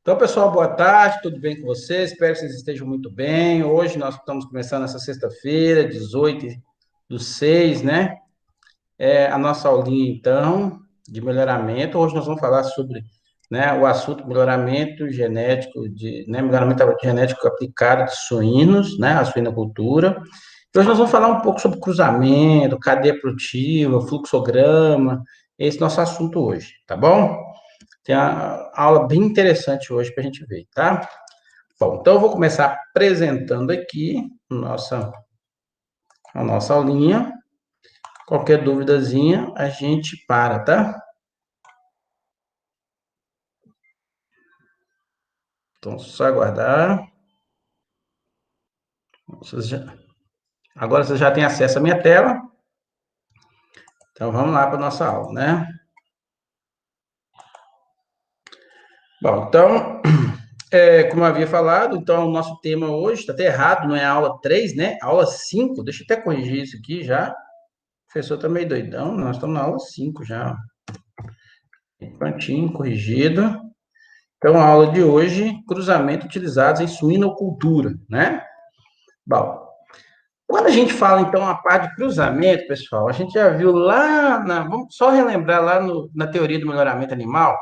Então, pessoal, boa tarde, tudo bem com vocês? Espero que vocês estejam muito bem. Hoje nós estamos começando essa sexta-feira, 18/6, né? A nossa aulinha, então, de melhoramento. Hoje nós vamos falar sobre, né, o assunto melhoramento genético, melhoramento genético aplicado de suínos, né, a suinocultura. E hoje nós vamos falar um pouco sobre cruzamento, cadeia produtiva, fluxograma, esse é nosso assunto hoje, tá bom? Tem uma aula bem interessante hoje para a gente ver, tá? Bom, então eu vou começar apresentando aqui a nossa aulinha. Qualquer duvidazinha, a gente para, tá? Então, só aguardar. Vocês já- Agora você já tem acesso à minha tela. Então, vamos lá para a nossa aula, né? Bom, então, como eu havia falado, então, o nosso tema hoje está até errado, não é a aula 3, né? Aula 5. Deixa eu até corrigir isso aqui já. O professor tá meio doidão, nós estamos na aula 5 já. Prontinho, corrigido. Então, a aula de hoje, cruzamento utilizados em suinocultura, né? Bom, quando a gente fala, então, a parte de cruzamento, pessoal, a gente já viu vamos só relembrar lá na teoria do melhoramento animal,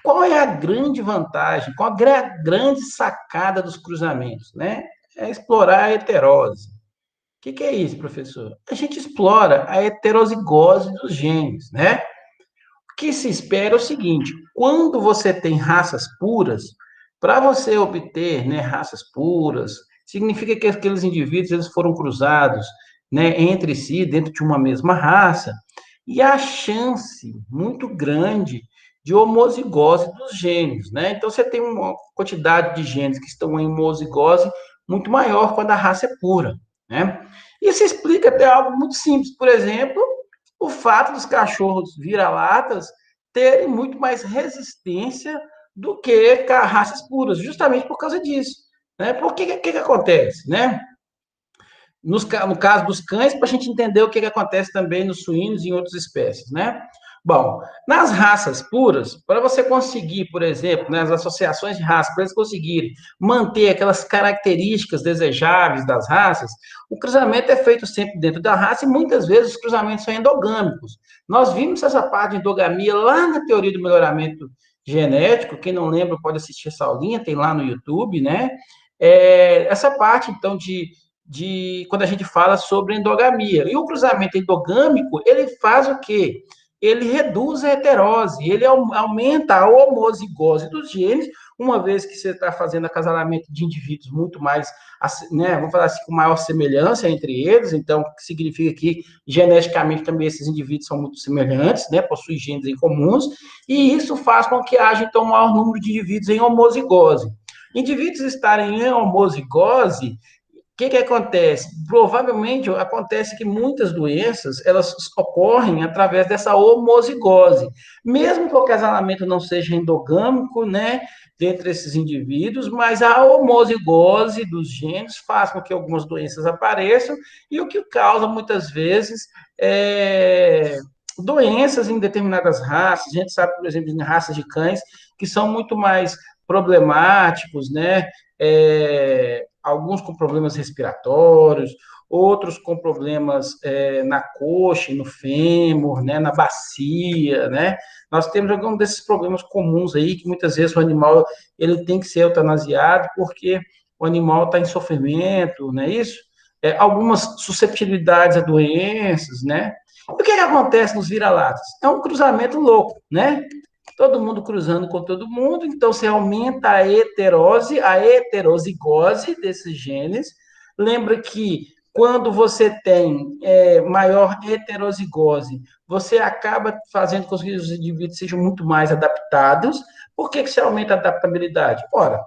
qual é a grande vantagem, qual é a grande sacada dos cruzamentos, né? É explorar a heterose. O que é isso, professor? A gente explora a heterozigose dos genes, né? O que se espera é o seguinte: quando você tem raças puras, para você obter, né, raças puras, significa que aqueles indivíduos eles foram cruzados, né, entre si, dentro de uma mesma raça, e a chance muito grande de homozigose dos genes, né? Então você tem uma quantidade de genes que estão em homozigose muito maior quando a raça é pura, né? Isso explica até algo muito simples, por exemplo, o fato dos cachorros vira-latas terem muito mais resistência do que raças puras, justamente por causa disso. Né? Por que acontece? Né? No caso dos cães, para a gente entender o que acontece também nos suínos e em outras espécies. Né? Bom, nas raças puras, para você conseguir, por exemplo, nas associações de raça, para eles conseguirem manter aquelas características desejáveis das raças, o cruzamento é feito sempre dentro da raça e muitas vezes os cruzamentos são endogâmicos. Nós vimos essa parte de endogamia lá na teoria do melhoramento genético. Quem não lembra pode assistir essa aulinha, tem lá no YouTube, né? Essa parte, então, de quando a gente fala sobre endogamia. E o cruzamento endogâmico, ele faz o quê? Ele reduz a heterose, ele aumenta a homozigose dos genes, uma vez que você está fazendo acasalamento de indivíduos muito mais, né, vamos falar assim, com maior semelhança entre eles, então, significa que geneticamente também esses indivíduos são muito semelhantes, né, possuem genes em comuns, e isso faz com que haja, então, um maior número de indivíduos em homozigose. Indivíduos estarem em homozigose, que acontece? Provavelmente acontece que muitas doenças elas ocorrem através dessa homozigose, mesmo que o acasalamento não seja endogâmico, né, dentre esses indivíduos, mas a homozigose dos genes faz com que algumas doenças apareçam e o que causa muitas vezes doenças em determinadas raças. A gente sabe, por exemplo, em raças de cães que são muito mais problemáticos, né? Alguns com problemas respiratórios, outros com problemas na coxa, no fêmur, né, na bacia, né? Nós temos alguns desses problemas comuns aí que muitas vezes o animal ele tem que ser eutanasiado porque o animal está em sofrimento, não é isso? Algumas susceptibilidades a doenças, né? E o que acontece nos vira-latas? É um cruzamento louco, né? Todo mundo cruzando com todo mundo, então você aumenta a heterose, a heterozigose desses genes. Lembra que quando você tem maior heterozigose, você acaba fazendo com que os indivíduos sejam muito mais adaptados. Por que você aumenta a adaptabilidade? Ora,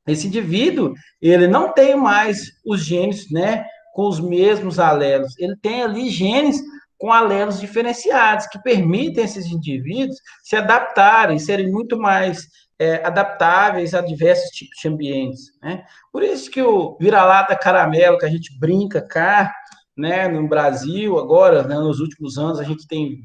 esse indivíduo, ele não tem mais os genes, né, com os mesmos alelos. Ele tem ali genes com alelos diferenciados, que permitem esses indivíduos se adaptarem, serem muito mais adaptáveis a diversos tipos de ambientes. Né? Por isso que o vira-lata caramelo, que a gente brinca cá, né, no Brasil, agora, né, nos últimos anos, a gente tem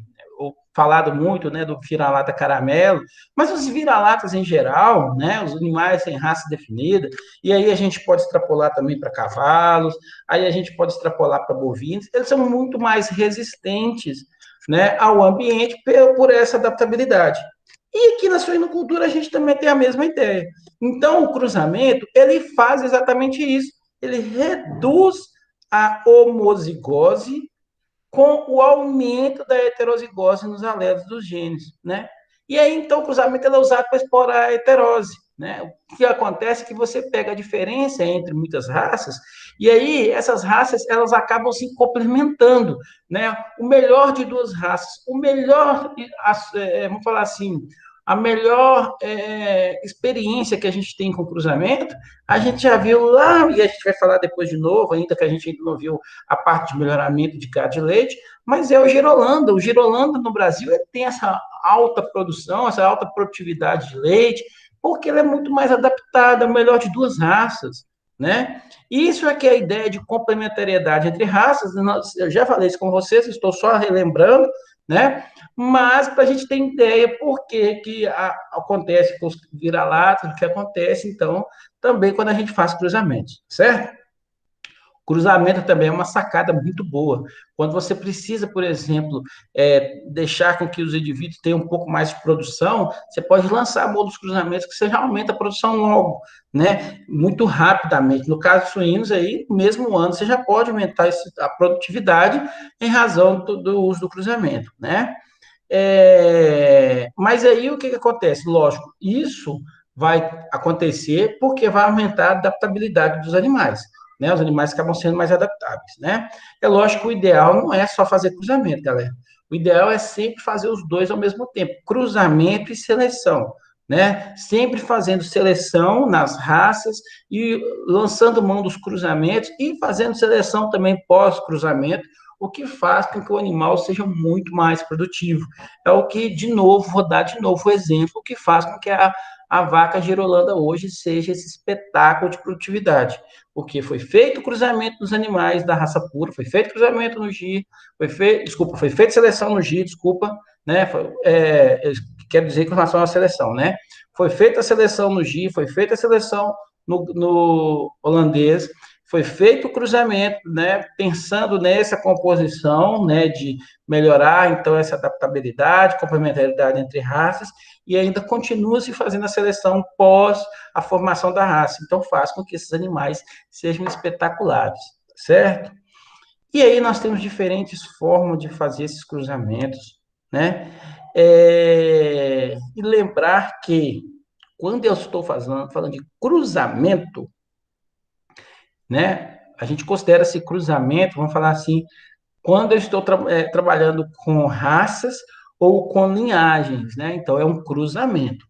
falado muito, né, do vira-lata caramelo, mas os vira-latas em geral, né, os animais sem raça definida, e aí a gente pode extrapolar também para cavalos, aí a gente pode extrapolar para bovinos, eles são muito mais resistentes, né, ao ambiente por essa adaptabilidade. E aqui na suinocultura a gente também tem a mesma ideia. Então, o cruzamento, ele faz exatamente isso. Ele reduz a homozigose com o aumento da heterozigose nos alelos dos genes, né? E aí, então, o cruzamento é usado para explorar a heterose, né? O que acontece é que você pega a diferença entre muitas raças, e aí essas raças, elas acabam se complementando, né? O melhor de duas raças, o melhor, vamos falar assim, a melhor experiência que a gente tem com o cruzamento, a gente já viu lá, e a gente vai falar depois de novo, ainda que a gente ainda não viu a parte de melhoramento de gado de leite, mas é o girolanda. O girolanda no Brasil ele tem essa alta produção, essa alta produtividade de leite, porque ele é muito mais adaptado, é o melhor de duas raças, né? Isso é que é a ideia de complementariedade entre raças. Eu já falei isso com vocês, estou só relembrando, né? Mas para a gente ter ideia por que acontece com os vira-latas, o que acontece, então, também quando a gente faz cruzamentos, certo? Cruzamento também é uma sacada muito boa. Quando você precisa, por exemplo, deixar com que os indivíduos tenham um pouco mais de produção, você pode lançar modos cruzamentos que você já aumenta a produção logo, né? Muito rapidamente. No caso dos suínos, aí, no mesmo ano, você já pode aumentar a produtividade em razão do uso do cruzamento, né? Mas aí o que acontece? Lógico, isso vai acontecer porque vai aumentar a adaptabilidade dos animais, né? Os animais acabam sendo mais adaptáveis, né? É lógico que o ideal não é só fazer cruzamento, galera. O ideal é sempre fazer os dois ao mesmo tempo, cruzamento e seleção, né? Sempre fazendo seleção nas raças e lançando mão dos cruzamentos e fazendo seleção também pós-cruzamento, o que faz com que o animal seja muito mais produtivo. É o que, de novo, vou dar de novo o exemplo, que faz com que a vaca girolanda hoje seja esse espetáculo de produtividade, porque foi feito o cruzamento dos animais da raça pura, foi feito cruzamento no GI, foi feita seleção no GI, né? Quero dizer com relação à seleção, né? Foi feita a seleção no GI, foi feita a seleção no holandês, foi feito o cruzamento, né, pensando nessa composição, né, de melhorar, então, essa adaptabilidade, complementaridade entre raças, e ainda continua se fazendo a seleção pós a formação da raça. Então, faz com que esses animais sejam espetaculares, certo? E aí nós temos diferentes formas de fazer esses cruzamentos, né? E lembrar que, quando eu estou falando de cruzamento, né? A gente considera esse cruzamento, vamos falar assim, quando eu estou trabalhando com raças ou com linhagens, né? Então, é um cruzamento.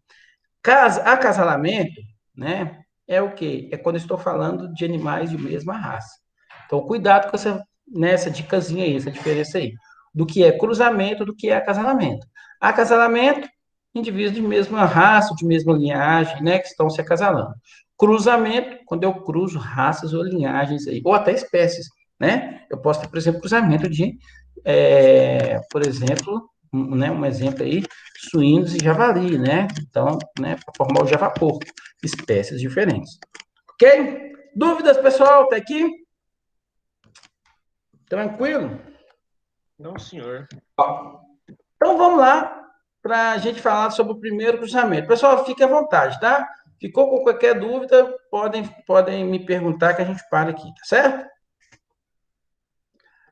Acasalamento, né? É o quê? É quando eu estou falando de animais de mesma raça. Então, cuidado com essa dicasinha aí, essa diferença aí. Do que é cruzamento, do que é acasalamento. Acasalamento, indivíduos de mesma raça, de mesma linhagem, né? Que estão se acasalando. Cruzamento, quando eu cruzo raças ou linhagens aí, ou até espécies, né? Eu posso ter, por exemplo, cruzamento de, por exemplo, né, um exemplo aí, suínos e javali, né? Então, né, para formar o javaporco, espécies diferentes. Ok? Dúvidas, pessoal? Até aqui? Tranquilo? Não, senhor. Então, vamos lá para a gente falar sobre o primeiro cruzamento. Pessoal, fique à vontade, tá? Ficou com qualquer dúvida, podem me perguntar que a gente para aqui, tá certo?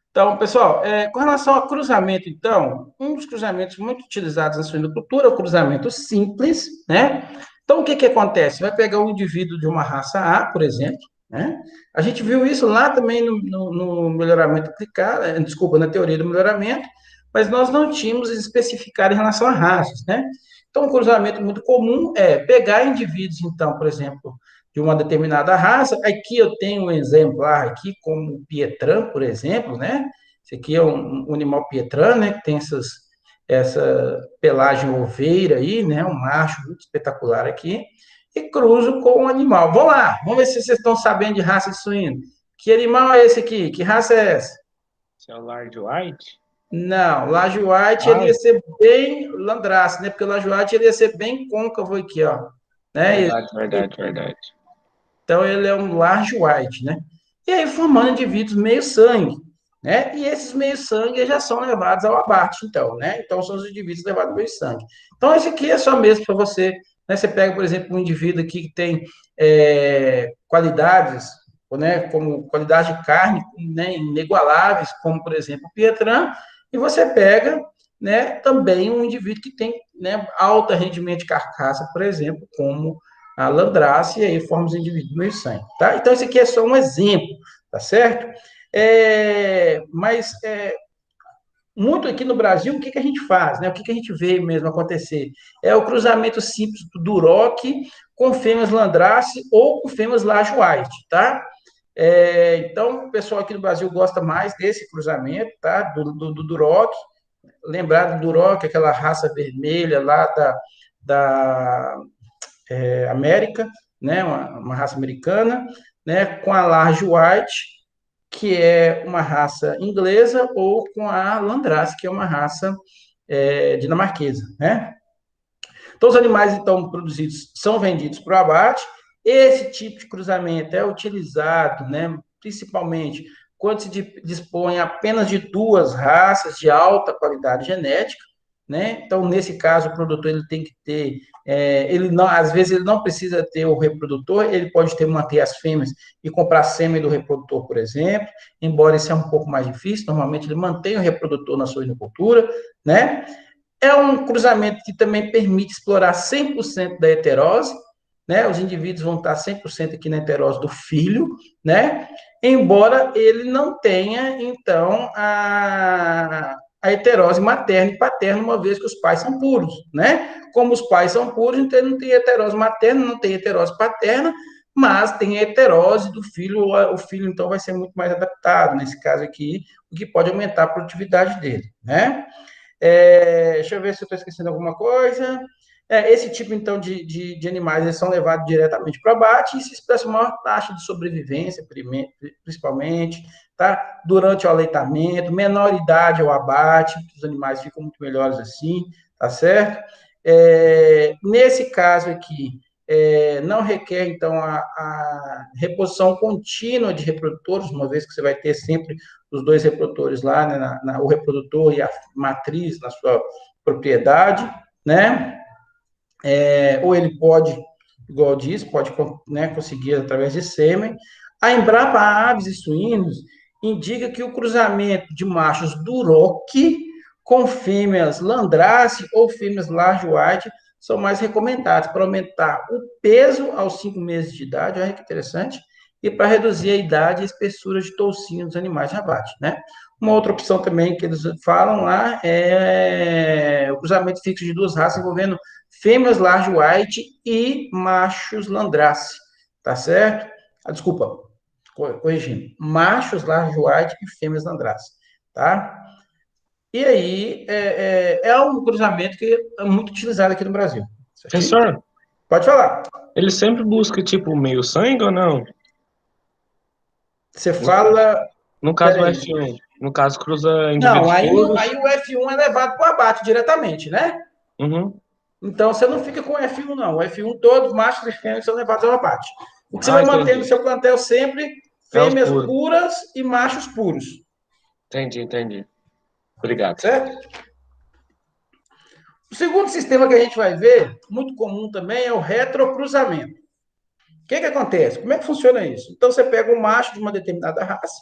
Então, pessoal, com relação ao cruzamento, então, um dos cruzamentos muito utilizados na suinocultura é o cruzamento simples, né? Então, o que que acontece? Vai pegar um indivíduo de uma raça A, por exemplo, né? A gente viu isso lá também no melhoramento aplicado, desculpa, na teoria do melhoramento, mas nós não tínhamos especificado em relação a raças, né? Então, um cruzamento muito comum é pegar indivíduos, então, por exemplo, de uma determinada raça. Aqui eu tenho um exemplar aqui, como o Pietran, por exemplo, né? Esse aqui é um animal Pietran, né? Que tem essa pelagem oveira aí, né? Um macho muito espetacular aqui. E cruzo com um animal. Vamos lá, vamos ver se vocês estão sabendo de raça de suíno. Que animal é esse aqui? Que raça é essa? Esse é o Lard White? Não, Laje White ele Ah, ia ser bem Landrace, né? Porque o Laje White ele ia ser bem côncavo aqui, ó. Né? verdade, verdade, verdade. Então ele é um Large White, né? E aí formando indivíduos meio sangue, né? E esses meio sangue já são levados ao abate, então, né? Então são os indivíduos levados ao meio sangue. Então esse aqui é só mesmo para você, né? Você pega, por exemplo, um indivíduo aqui que tem qualidades, né? Como qualidade de carne, né? Inigualáveis, como por exemplo o Pietran, e você pega, né? Também um indivíduo que tem, né? Alto rendimento de carcaça, por exemplo, como a Landrace, e aí forma os indivíduos meio sangue, tá? Então, esse aqui é só um exemplo, tá certo? Muito aqui no Brasil, o que a gente faz, né? O que a gente vê mesmo acontecer? É o cruzamento simples do Duroc com fêmeas Landrace ou com fêmeas Laje White, tá? Então, o pessoal aqui no Brasil gosta mais desse cruzamento, tá? Do Duroc. Lembrar do Duroc, aquela raça vermelha lá da América, né, uma raça americana, né, com a Large White, que é uma raça inglesa, ou com a Landrace, que é uma raça dinamarquesa, né? Então, os animais, então, produzidos são vendidos para o abate. Esse tipo de cruzamento é utilizado, né, principalmente quando se dispõe apenas de duas raças de alta qualidade genética, né? Então, nesse caso, o produtor ele tem que ter, ele não, às vezes ele não precisa ter o reprodutor, ele pode ter manter as fêmeas e comprar sêmen do reprodutor, por exemplo, embora isso é um pouco mais difícil, normalmente ele mantém o reprodutor na sua inocultura, né? É um cruzamento que também permite explorar 100% da heterose, né? Os indivíduos vão estar 100% aqui na heterose do filho, né? Embora ele não tenha, então, a heterose materna e paterna, uma vez que os pais são puros, né? Como os pais são puros, então ele não tem heterose materna, não tem heterose paterna, mas tem a heterose do filho, o filho, então, vai ser muito mais adaptado, nesse caso aqui, o que pode aumentar a produtividade dele, né? Deixa eu ver se eu estou esquecendo alguma coisa. Esse tipo, então, de animais, eles são levados diretamente para o abate e se expressa maior taxa de sobrevivência, principalmente, tá? Durante o aleitamento, menor idade ao abate, os animais ficam muito melhores assim, tá certo? Nesse caso aqui, não requer, então, a reposição contínua de reprodutores, uma vez que você vai ter sempre os dois reprodutores lá, né, o reprodutor e a matriz na sua propriedade, né? Ou ele pode, igual eu disse, pode, né, conseguir através de sêmen. A Embrapa Aves e Suínos indica que o cruzamento de machos Duroc com fêmeas Landrace ou fêmeas Large White são mais recomendados para aumentar o peso aos 5 meses de idade, olha que interessante, e para reduzir a idade e a espessura de toucinho dos animais de abate, né? Uma outra opção também que eles falam lá é o cruzamento fixo de duas raças envolvendo fêmeas Large White e machos Landrace, tá certo? Desculpa, corrigindo, machos Large White e fêmeas Landrace, tá? E aí, um cruzamento que é muito utilizado aqui no Brasil, certinho? Professor, Pode falar. ele sempre busca, tipo, meio sangue ou não? Você No caso, fala, no caso do peraí. F1. No caso, cruza Não, indivíduos aí, puros. aí o F1 é levado para o abate diretamente, né? Uhum. Então, você não fica com o F1, não. O F1, todos machos e fêmeas são levados ao abate. O que você Ah, vai manter no entendi. seu plantel sempre, É os fêmeas puros. puras e machos puros, Entendi, entendi. Obrigado. certo? O segundo sistema que a gente vai ver, muito comum também, é o retrocruzamento. O que acontece? Como é que funciona isso? Então, você pega um macho de uma determinada raça,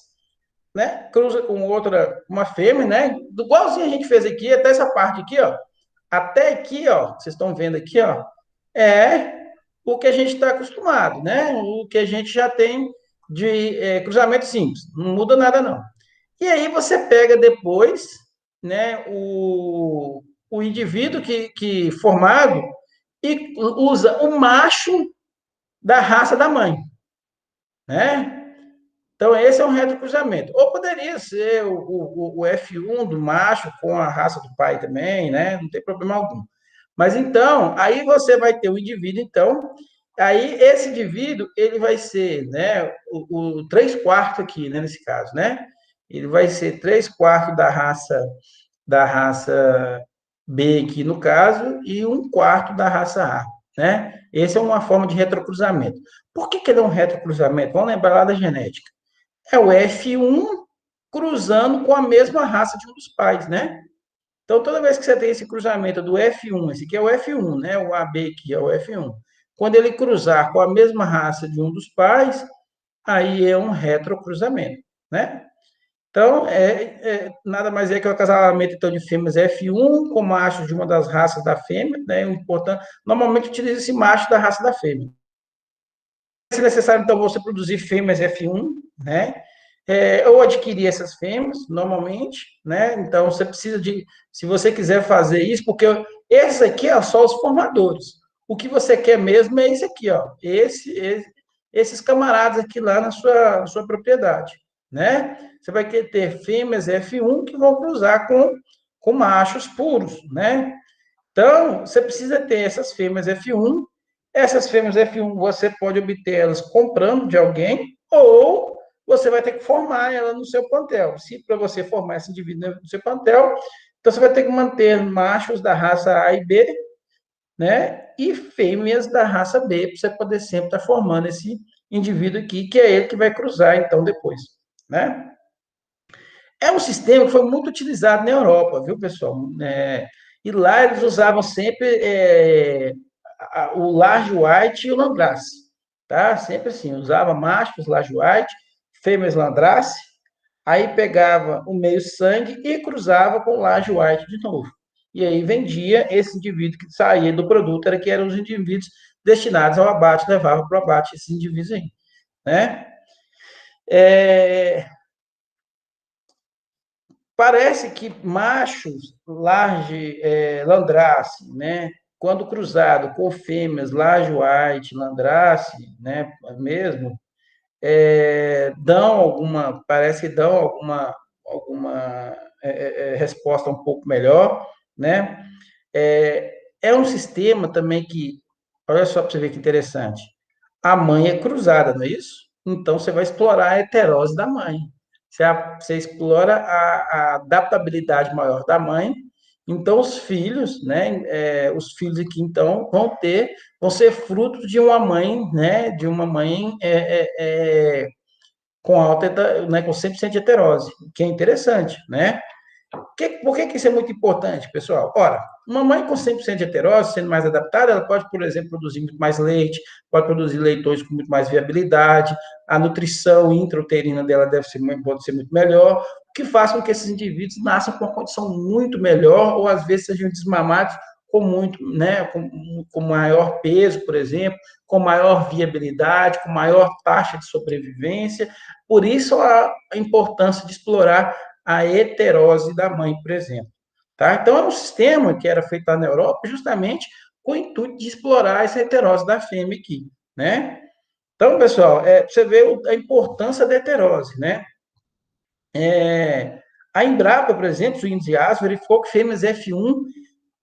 né? Cruza com outra, uma fêmea, né? Igualzinho a gente fez aqui, até essa parte aqui, ó. Até aqui, ó, vocês estão vendo aqui, ó, é o que a gente está acostumado, né? O que a gente já tem de cruzamento simples. Não muda nada, não. E aí você pega depois, né, o indivíduo que formado e usa o macho da raça da mãe, né? Então, esse é um retrocruzamento. Ou poderia ser o F1 do macho com a raça do pai também, né? Não tem problema algum. Mas então, aí você vai ter o indivíduo, então, aí esse indivíduo, ele vai ser, né, o 3/4 aqui, né, nesse caso, né? ele vai ser 3/4 da raça B aqui no caso, e 1/4 da raça A, né? Essa é uma forma de retrocruzamento. Por que ele é um retrocruzamento? Vamos lembrar lá da genética. É o F1 cruzando com a mesma raça de um dos pais, né? Então, toda vez que você tem esse cruzamento do F1, esse aqui é o F1, né? O AB aqui é o F1. Quando ele cruzar com a mesma raça de um dos pais, aí é um retrocruzamento, né? Então, nada mais é que o acasalamento então, de fêmeas F1 com machos de uma das raças da fêmea, né? O importante, normalmente utiliza esse macho da raça da fêmea. Se necessário, então, você produzir fêmeas F1, né? Ou adquirir essas fêmeas, normalmente, né? Então, você precisa de, se você quiser fazer isso, porque esses aqui é só os formadores. O que você quer mesmo é esse aqui, ó. Esses camaradas aqui lá na sua propriedade, né? Você vai ter fêmeas F1 que vão cruzar com machos puros, né? Então, você precisa ter essas fêmeas F1. Essas fêmeas F1 você pode obter elas comprando de alguém ou você vai ter que formar ela no seu plantel. Se para você formar esse indivíduo no seu plantel, então você vai ter que manter machos da raça A e B, né? E fêmeas da raça B, para você poder sempre estar formando esse indivíduo aqui, que é ele que vai cruzar então depois, né? É um sistema que foi muito utilizado na Europa, viu, pessoal? E lá eles usavam sempre o Large White e o Landrace, tá? Sempre assim, usava machos Large White, fêmeas Landrace, aí pegava o meio sangue e cruzava com o Large White de novo. E aí vendia esse indivíduo que saía do produto, que eram os indivíduos destinados ao abate, levava para o abate esses indivíduos aí, né? É, Parece que machos large landrace, né, quando cruzado com fêmeas large white landrace, né, mesmo, dão alguma, parece que dão alguma resposta um pouco melhor, né? É um sistema também que, olha só para você ver que interessante, a mãe é cruzada, não é isso? Então você vai explorar a heterose da mãe. Você explora a adaptabilidade maior da mãe. Então os filhos, né? Os filhos aqui então vão ser frutos de uma mãe, né? De uma mãe com alta, né? Com 100% de heterose, que é interessante, né? Por que isso é muito importante, pessoal? Ora, uma mãe com 100% de heterose, sendo mais adaptada, ela pode, por exemplo, produzir muito mais leite, pode produzir leitões com muito mais viabilidade, a nutrição intrauterina dela pode ser muito melhor, o que faz com que esses indivíduos nasçam com uma condição muito melhor, ou às vezes sejam desmamados com muito, né, com maior peso, por exemplo, com maior viabilidade, com maior taxa de sobrevivência. Por isso a importância de explorar a heterose da mãe, por exemplo. Tá? Então, é um sistema que era feito lá na Europa justamente com o intuito de explorar essa heterose da fêmea aqui, né? Então, pessoal, você vê a importância da heterose, né? A Embrapa, por exemplo, o Indias, verificou que fêmeas F1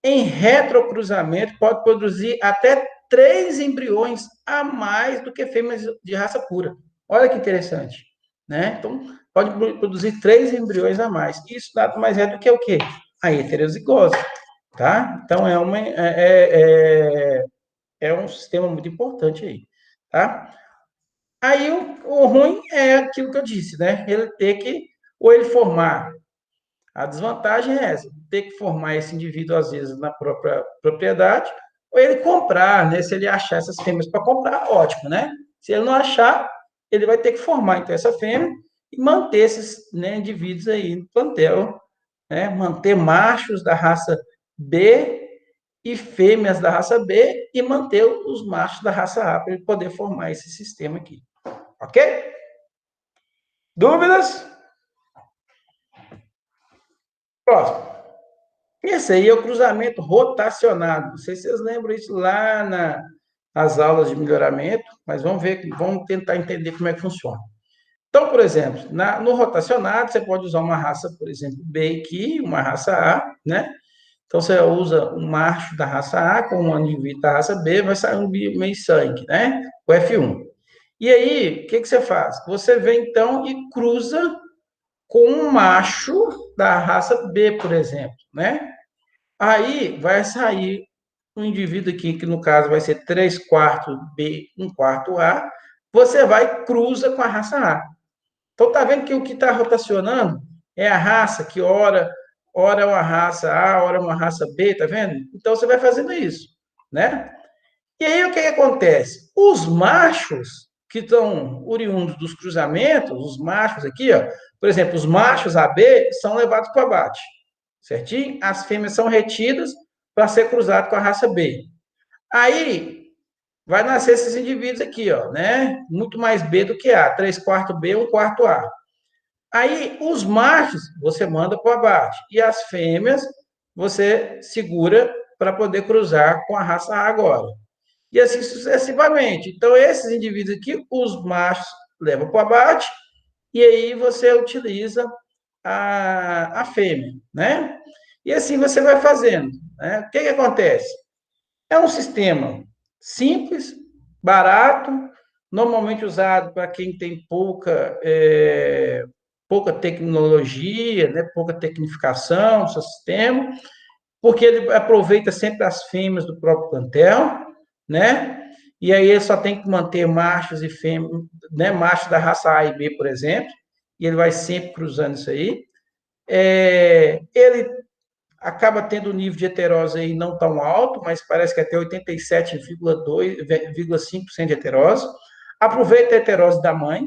em retrocruzamento pode produzir até 3 embriões a mais do que fêmeas de raça pura. Olha que interessante, né? Então, pode produzir 3 embriões a mais. Isso nada mais é do que o quê? A heterozigose, tá? Então, é um sistema muito importante aí, tá? Aí, o ruim é aquilo que eu disse, né? Ele ter que, ou ele formar, a desvantagem é essa, ter que formar esse indivíduo, às vezes, na própria propriedade, ou ele comprar, né? Se ele achar essas fêmeas para comprar, ótimo, né? Se ele não achar, ele vai ter que formar, então, essa fêmea e manter esses, né, indivíduos aí no plantel, né? Manter machos da raça B e fêmeas da raça B e manter os machos da raça A para ele poder formar esse sistema aqui. Ok? Dúvidas? Próximo. Esse aí é o cruzamento rotacionado. Não sei se vocês lembram isso lá nas aulas de melhoramento, mas vamos tentar entender como é que funciona. Então, por exemplo, no rotacionado, você pode usar uma raça, por exemplo, B aqui, uma raça A, né? Então, você usa um macho da raça A com um indivíduo da raça B, vai sair um meio sangue, né? O F1. E aí, o que você faz? Você vem, então, e cruza com um macho da raça B, por exemplo, né? Aí vai sair um indivíduo aqui, que no caso vai ser 3 quartos B, 1 quarto A, você vai cruza com a raça A. Então, tá vendo que o que está rotacionando é a raça, que ora é uma raça A, ora é uma raça B, tá vendo? Então, você vai fazendo isso, né? E aí, o que acontece? Os machos que estão oriundos dos cruzamentos, os machos aqui, ó, por exemplo, os machos AB são levados para abate, certinho? As fêmeas são retidas para ser cruzado com a raça B. Aí, vai nascer esses indivíduos aqui, ó, né? Muito mais B do que A, 3 quartos B, 1 quarto A. Aí, os machos, você manda para o abate. E as fêmeas, você segura para poder cruzar com a raça A agora. E assim sucessivamente. Então, esses indivíduos aqui, os machos levam para o abate, e aí você utiliza a fêmea, né? E assim você vai fazendo. Né? O que acontece? É um sistema simples, barato, normalmente usado para quem tem pouca tecnologia, né, pouca tecnificação no seu sistema, porque ele aproveita sempre as fêmeas do próprio plantel, né? E aí ele só tem que manter machos e fêmeas, né, machos da raça A e B, por exemplo, e ele vai sempre cruzando isso aí. Ele acaba tendo um nível de heterose aí não tão alto, mas parece que até 87,5% de heterose. Aproveita a heterose da mãe,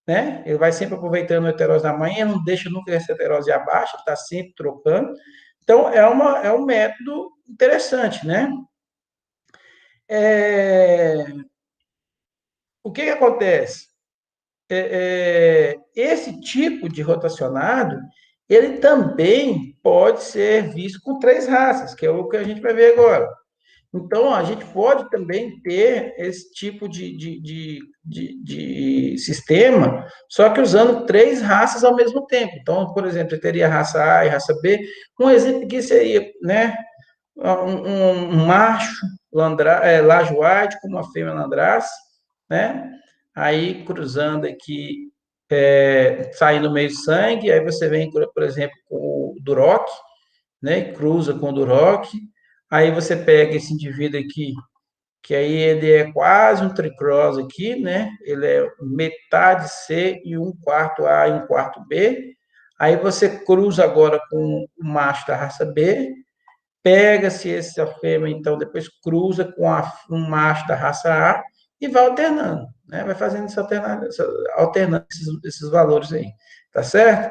né? Ele vai sempre aproveitando a heterose da mãe, ele não deixa nunca essa heterose abaixo, está sempre trocando. Então, é um método interessante, né? O que acontece? Esse tipo de rotacionado, ele também pode ser visto com 3 raças, que é o que a gente vai ver agora. Então, a gente pode também ter esse tipo de sistema, só que usando 3 raças ao mesmo tempo. Então, por exemplo, eu teria raça A e raça B. Um exemplo aqui seria, né, um macho lajoide com uma fêmea landrace, né? Aí, cruzando aqui, saindo meio sangue, aí você vem, por exemplo, com o Duroc, né? Cruza com o Duroc, aí você pega esse indivíduo aqui, que aí ele é quase um tricross aqui, né? Ele é metade C e 1 quarto A e 1 quarto B. Aí você cruza agora com o macho da raça B, pega-se essa fêmea, então depois cruza com um macho da raça A e vai alternando, né? Vai fazendo isso alternando esses valores aí, tá certo?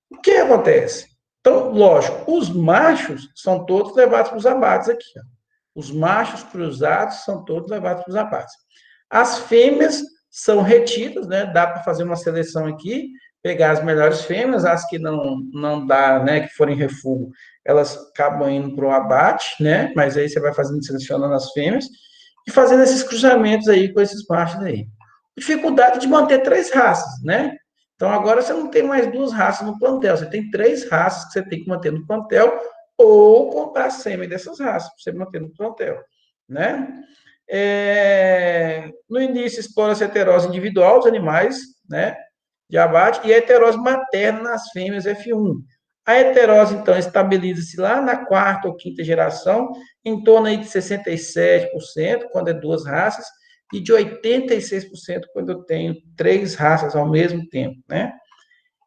O que acontece? Então, lógico, os machos são todos levados para os abates aqui. Ó. Os machos cruzados são todos levados para os abates. As fêmeas são retidas, né? Dá para fazer uma seleção aqui, pegar as melhores fêmeas, as que não dá, né? Que forem refúgio, elas acabam indo para o abate, né? Mas aí você vai fazendo, selecionando as fêmeas e fazendo esses cruzamentos aí com esses machos aí. Dificuldade de manter 3 raças, né? Então, agora você não tem mais 2 raças no plantel, você tem 3 raças que você tem que manter no plantel ou comprar sêmen dessas raças para você manter no plantel, né? No início, explora-se a heterose individual dos animais, né, de abate, e a heterose materna nas fêmeas F1. A heterose, então, estabiliza-se lá na quarta ou quinta geração, em torno aí de 67%, quando é 2 raças, e de 86% quando eu tenho 3 raças ao mesmo tempo, né?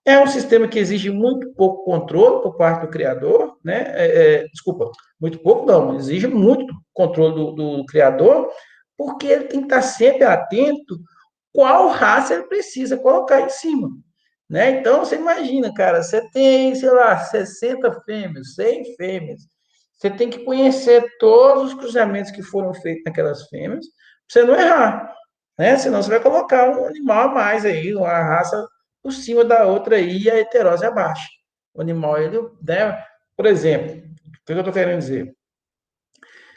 É um sistema que exige muito pouco controle por parte do criador, né? Desculpa, muito pouco não, exige muito controle do criador, porque ele tem que estar sempre atento qual raça ele precisa colocar em cima, né? Então, você imagina, cara, você tem, sei lá, 60 fêmeas, 100 fêmeas, você tem que conhecer todos os cruzamentos que foram feitos naquelas fêmeas, para você não errar, né? Senão você vai colocar um animal a mais aí, uma raça por cima da outra aí e a heterose abaixo. O animal, ele, né? Por exemplo, o que eu estou querendo dizer?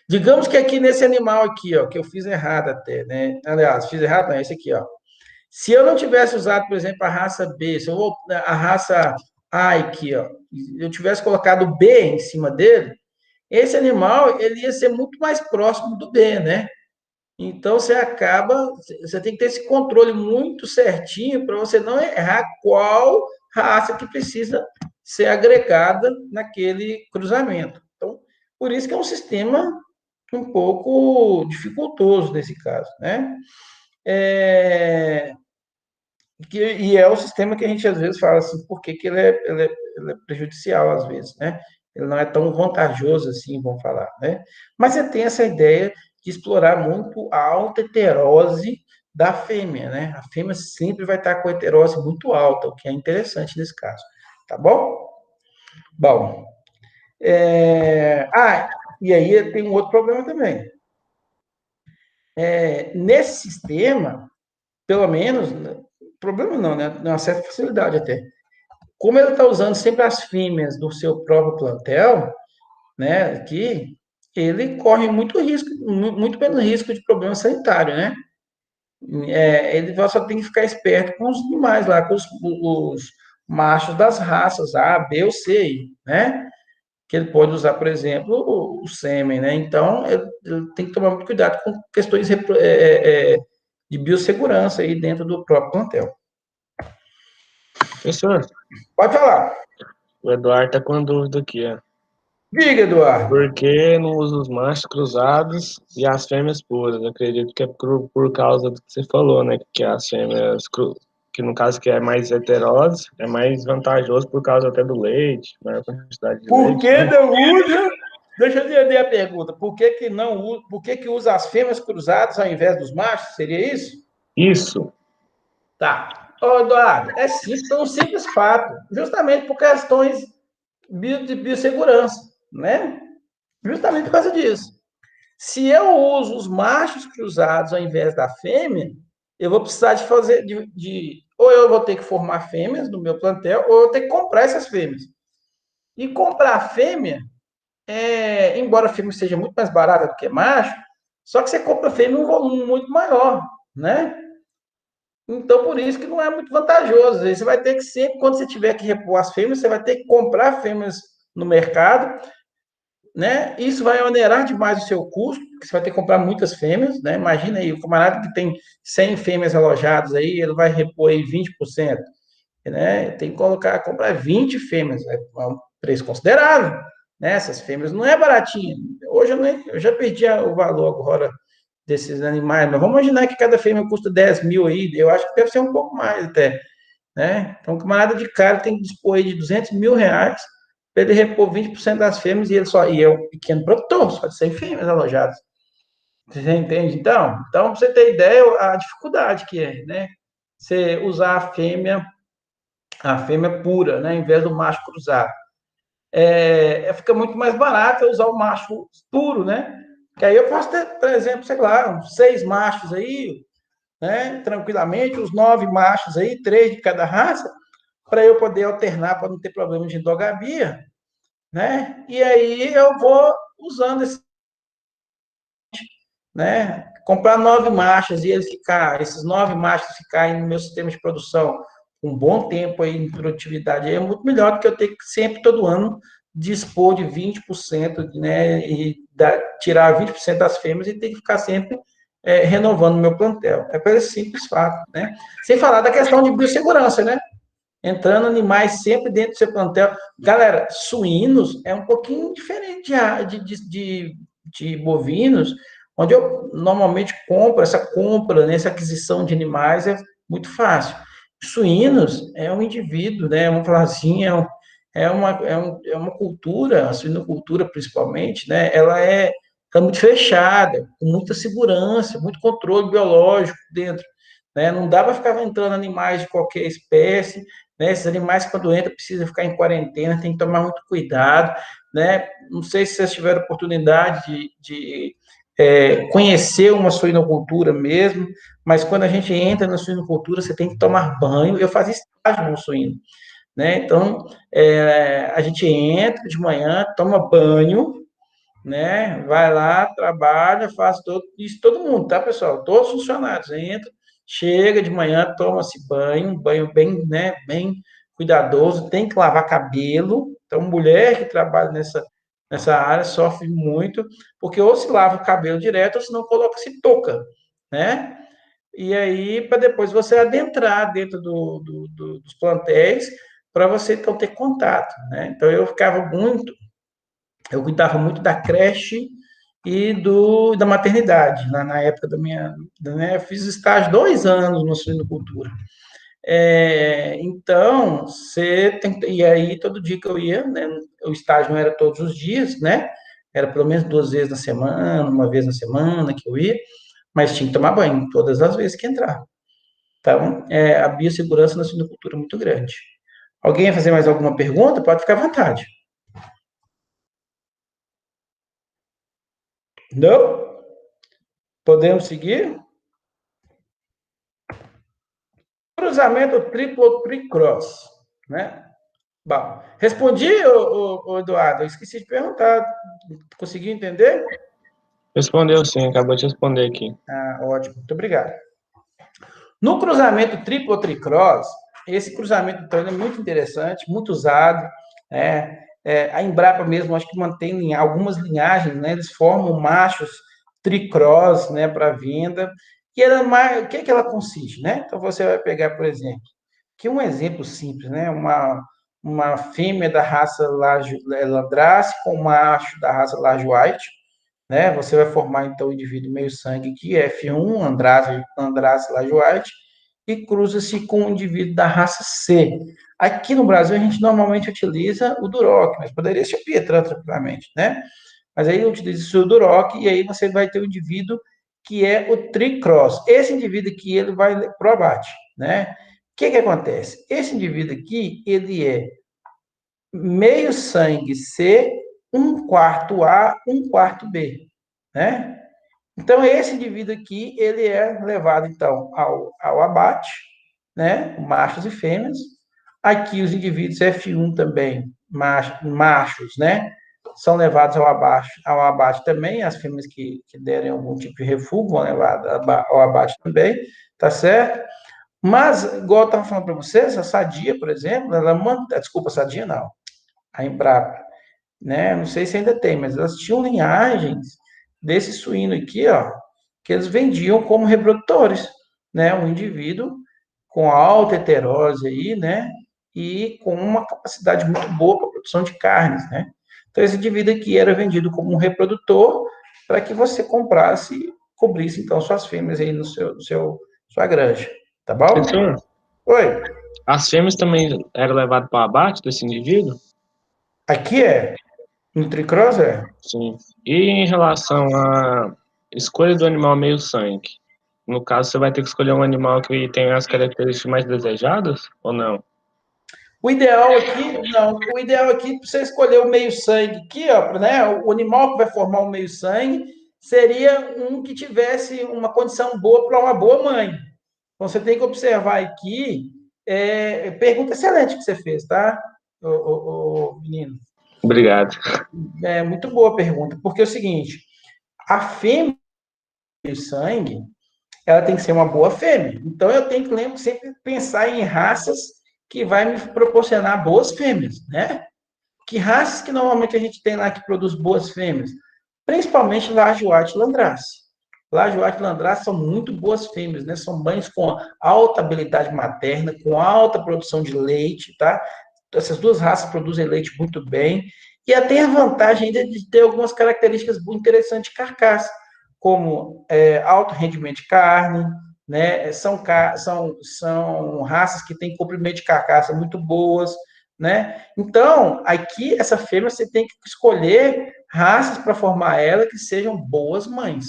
Digamos que aqui nesse animal aqui, ó, que eu fiz errado até, né? Aliás, fiz errado, não, esse aqui, ó. Se eu não tivesse usado, por exemplo, a raça B, se eu vou, a raça A aqui, ó, eu tivesse colocado B em cima dele, esse animal, ele ia ser muito mais próximo do B, né? Então, você tem que ter esse controle muito certinho para você não errar qual raça que precisa ser agregada naquele cruzamento. Então, por isso que é um sistema um pouco dificultoso nesse caso, né? E é o sistema que a gente às vezes fala assim, por que ele é prejudicial às vezes, né? Ele não é tão vantajoso assim, vamos falar, né? Mas você tem essa ideia de explorar muito a alta heterose da fêmea, né? A fêmea sempre vai estar com a heterose muito alta, o que é interessante nesse caso, tá bom? Bom, e aí tem um outro problema também. Nesse sistema, pelo menos, problema não, né? Uma certa facilidade até. Como ele está usando sempre as fêmeas do seu próprio plantel, né, aqui, ele corre muito risco, muito menos risco de problema sanitário, né? Ele só tem que ficar esperto com os animais lá, com os machos das raças A, B ou C, né? Que ele pode usar, por exemplo, o sêmen, né? Então, ele tem que tomar muito cuidado com questões de biossegurança aí dentro do próprio plantel. Professor, Pode falar. o Eduardo tá com uma dúvida aqui, ó. Diga, Eduardo. Por que não usa os machos cruzados e as fêmeas puras? Eu acredito que é por causa do que você falou, né? Que as fêmeas, que no caso que é mais heterose, é mais vantajoso por causa até do leite, maior quantidade de Por leite, que né? não usa? Deixa eu entender a pergunta. Por que que não usa? Por que que usa as fêmeas cruzadas ao invés dos machos? Seria isso? Isso. Tá. Ô, Eduardo, é simples, é um simples fato. Justamente por questões de biossegurança, né? Justamente por causa disso. Se eu uso os machos cruzados ao invés da fêmea, eu vou precisar de fazer ou eu vou ter que formar fêmeas no meu plantel, ou eu vou ter que comprar essas fêmeas. E comprar fêmea, embora a fêmea seja muito mais barata do que macho, só que você compra fêmea em um volume muito maior, né? Então, por isso que não é muito vantajoso. Você vai ter que sempre, quando você tiver que repor as fêmeas, você vai ter que comprar fêmeas no mercado, né? Isso vai onerar demais o seu custo, porque você vai ter que comprar muitas fêmeas, né? Imagina aí, o camarada que tem 100 fêmeas alojadas aí, ele vai repor aí 20%, né? Tem que comprar 20 fêmeas, é um preço considerável, né? Essas fêmeas não é baratinho. Hoje eu já perdi o valor agora desses animais, mas vamos imaginar que cada fêmea custa 10 mil aí, eu acho que deve ser um pouco mais até, né? Então, o camarada de cara tem que dispor aí de 200 mil reais para ele repor 20% das fêmeas e é um pequeno produtor, só de 100 fêmeas alojadas. Você entende? Então, para você ter ideia, a dificuldade que é, né? Você usar a fêmea pura, né? Em vez do macho cruzado. Fica muito mais barato usar o macho puro, né? Que aí eu posso ter, por exemplo, sei lá, uns 6 machos aí, né? Tranquilamente, os 9 machos aí, 3 de cada raça, para eu poder alternar, para não ter problema de endogamia, né? E aí eu vou usando esse, né? Comprar 9 machos e esses 9 machos ficarem no meu sistema de produção um bom tempo aí em produtividade, aí é muito melhor do que eu ter que sempre, todo ano, dispor de 20%, né? E tirar 20% das fêmeas e ter que ficar sempre renovando o meu plantel. É por esse simples fato, né? Sem falar da questão de biossegurança, né? Entrando animais sempre dentro do seu plantel. Galera, suínos é um pouquinho diferente de bovinos, onde eu normalmente compro, né, essa aquisição de animais é muito fácil. Suínos é um indivíduo, né? Vamos falar assim, é uma cultura, a suinocultura principalmente, né? Ela é muito fechada, com muita segurança, muito controle biológico dentro, né? Não dá para ficar entrando animais de qualquer espécie, né? Esses animais, quando entram, precisam ficar em quarentena, tem que tomar muito cuidado, né? Não sei se vocês tiveram oportunidade de conhecer uma suinocultura mesmo, mas quando a gente entra na suinocultura, você tem que tomar banho. Eu fazia estágio no suíno, né? Então, a gente entra de manhã, toma banho, né? Vai lá, trabalha, faz todo isso, todo mundo, tá, pessoal? Todos os funcionários entram, chega de manhã, toma-se banho, um banho bem, né, bem cuidadoso, tem que lavar cabelo. Então, mulher que trabalha nessa área sofre muito, porque ou se lava o cabelo direto, ou se não coloca-se touca, né? E aí, para depois você adentrar dentro dos plantéis, para você então ter contato, né? Então eu cuidava muito da creche e da maternidade, na época né, eu fiz estágio 2 anos no suinocultura. Então, e aí todo dia que eu ia, né, o estágio não era todos os dias, né, era pelo menos 2 vezes na semana, uma vez na semana que eu ia, mas tinha que tomar banho todas as vezes que entrar. Então, a biossegurança na suinocultura é muito grande. Alguém vai fazer mais alguma pergunta? Pode ficar à vontade. Não? Podemos seguir? Cruzamento triplo ou tricross, né? Bom, respondi, Eduardo? Eu esqueci de perguntar. Conseguiu entender? Respondeu sim, acabou de responder aqui. Ah, ótimo, muito obrigado. No cruzamento triplo ou tricross, esse cruzamento então, é muito interessante, muito usado. A Embrapa mesmo, acho que mantém algumas linhagens, né? Eles formam machos tricross, né, para venda. E o que é que ela consiste, né? Então você vai pegar, por exemplo, que um exemplo simples, né? Uma fêmea da raça Landrace com um macho da raça Large White, né? Você vai formar então o indivíduo meio sangue que é F1, Landrace Large White, e cruza-se com o indivíduo da raça C. Aqui no Brasil a gente normalmente utiliza o Duroc, mas poderia ser o Pietran tranquilamente, né? Mas aí utiliza o Duroc e aí você vai ter o indivíduo que é o tricross. Esse indivíduo aqui ele vai pro abate, né? O que acontece? Esse indivíduo aqui, ele é meio sangue C, um quarto A, um quarto B, né? Então, esse indivíduo aqui, ele é levado, então, ao abate, né? Machos e fêmeas. Aqui, os indivíduos F1 também, machos, né? São levados ao abate também. As fêmeas que derem algum tipo de refúgio vão levar ao abate também, tá certo? Mas, igual eu estava falando para vocês, a Sadia, por exemplo, desculpa, a Sadia não, a Embrapa, né? Não sei se ainda tem, mas elas tinham linhagens desse suíno aqui, ó, que eles vendiam como reprodutores, né? Um indivíduo com alta heterose aí, né? E com uma capacidade muito boa para a produção de carnes, né? Então, esse indivíduo aqui era vendido como um reprodutor para que você comprasse e cobrisse, então, suas fêmeas aí no sua granja, tá bom? Professor, Oi, as fêmeas também eram levadas para o abate desse indivíduo? aqui é Nutricross, é? Sim. E em relação à escolha do animal meio sangue? No caso, você vai ter que escolher um animal que tem as características mais desejadas ou não? O ideal aqui, não, o ideal aqui, para você escolher o meio-sangue aqui, ó, né, o animal que vai formar o meio-sangue seria um que tivesse uma condição boa para uma boa mãe. Então, você tem que observar aqui, pergunta excelente que você fez, tá, o menino? Obrigado. É muito boa a pergunta, porque é o seguinte, a fêmea meio-sangue, ela tem que ser uma boa fêmea. Então, eu tenho que sempre pensar em raças que vai me proporcionar boas fêmeas, né? Que raças que normalmente a gente tem lá que produz boas fêmeas? Principalmente Lajoate e Landrace. Lajoate e Landrace são muito boas fêmeas, né? São mães com alta habilidade materna, com alta produção de leite, tá? Essas duas raças produzem leite muito bem. E até a vantagem ainda de ter algumas características muito interessantes de carcaça, como alto rendimento de carne, né? São raças que têm comprimento de carcaça muito boas, né? Então, aqui, essa fêmea, você tem que escolher raças para formar ela que sejam boas mães,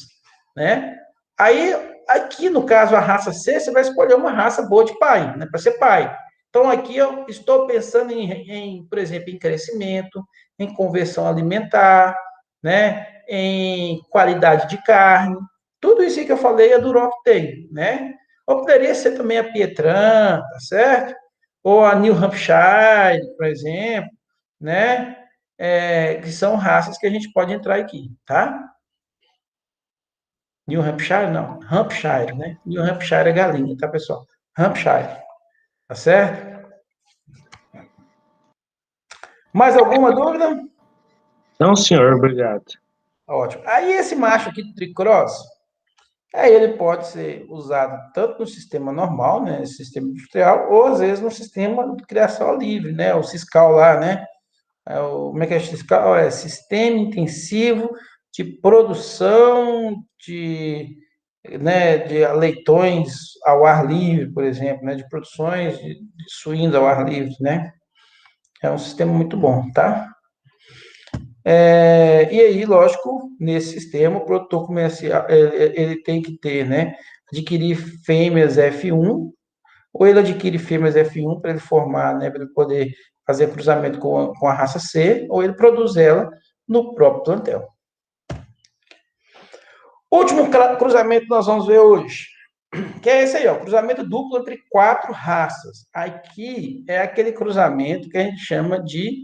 né? Aí, aqui, no caso, a raça C, você vai escolher uma raça boa de pai, né? Para ser pai. Então, aqui eu estou pensando por exemplo, em crescimento, em conversão alimentar, né? Em qualidade de carne. Tudo isso que eu falei, a Duroc tem, né? Ou poderia ser também a Pietran, tá certo? Ou a New Hampshire, por exemplo, né? Que são raças que a gente pode entrar aqui, tá? New Hampshire, não. Hampshire, né? New Hampshire é galinha, tá, pessoal? Hampshire, tá certo? Mais alguma dúvida? Não, senhor, obrigado. Ótimo. Aí esse macho aqui do tricross, Aí ele pode ser usado tanto no sistema normal, né, sistema industrial, ou às vezes no sistema de criação livre, né, o Siscal lá, né, como é que é o Siscal? É Sistema Intensivo de Produção de leitões ao ar livre, por exemplo, né, de produções de suínos ao ar livre, né, é um sistema muito bom, tá? E aí, lógico, nesse sistema, o produtor comercial, ele tem que ter, né, adquirir fêmeas F1, ou ele adquire fêmeas F1 para ele formar, né, para ele poder fazer cruzamento com a raça C, ou ele produz ela no próprio plantel. Último cruzamento que nós vamos ver hoje, que é esse aí, ó, cruzamento duplo entre 4 raças. Aqui é aquele cruzamento que a gente chama de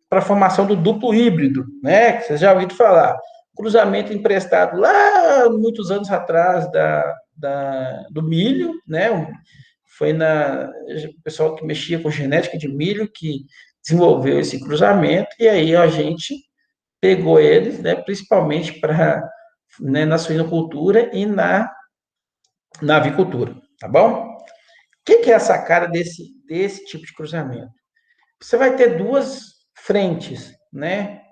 para a formação do duplo híbrido, né? Que vocês já ouviram falar. Cruzamento emprestado lá muitos anos atrás do milho, né? Foi o pessoal que mexia com genética de milho que desenvolveu esse cruzamento, e aí a gente pegou eles, né, principalmente para, né, na suinocultura e na avicultura, tá bom? O que é a sacada desse tipo de cruzamento? Você vai ter duas frentes, né?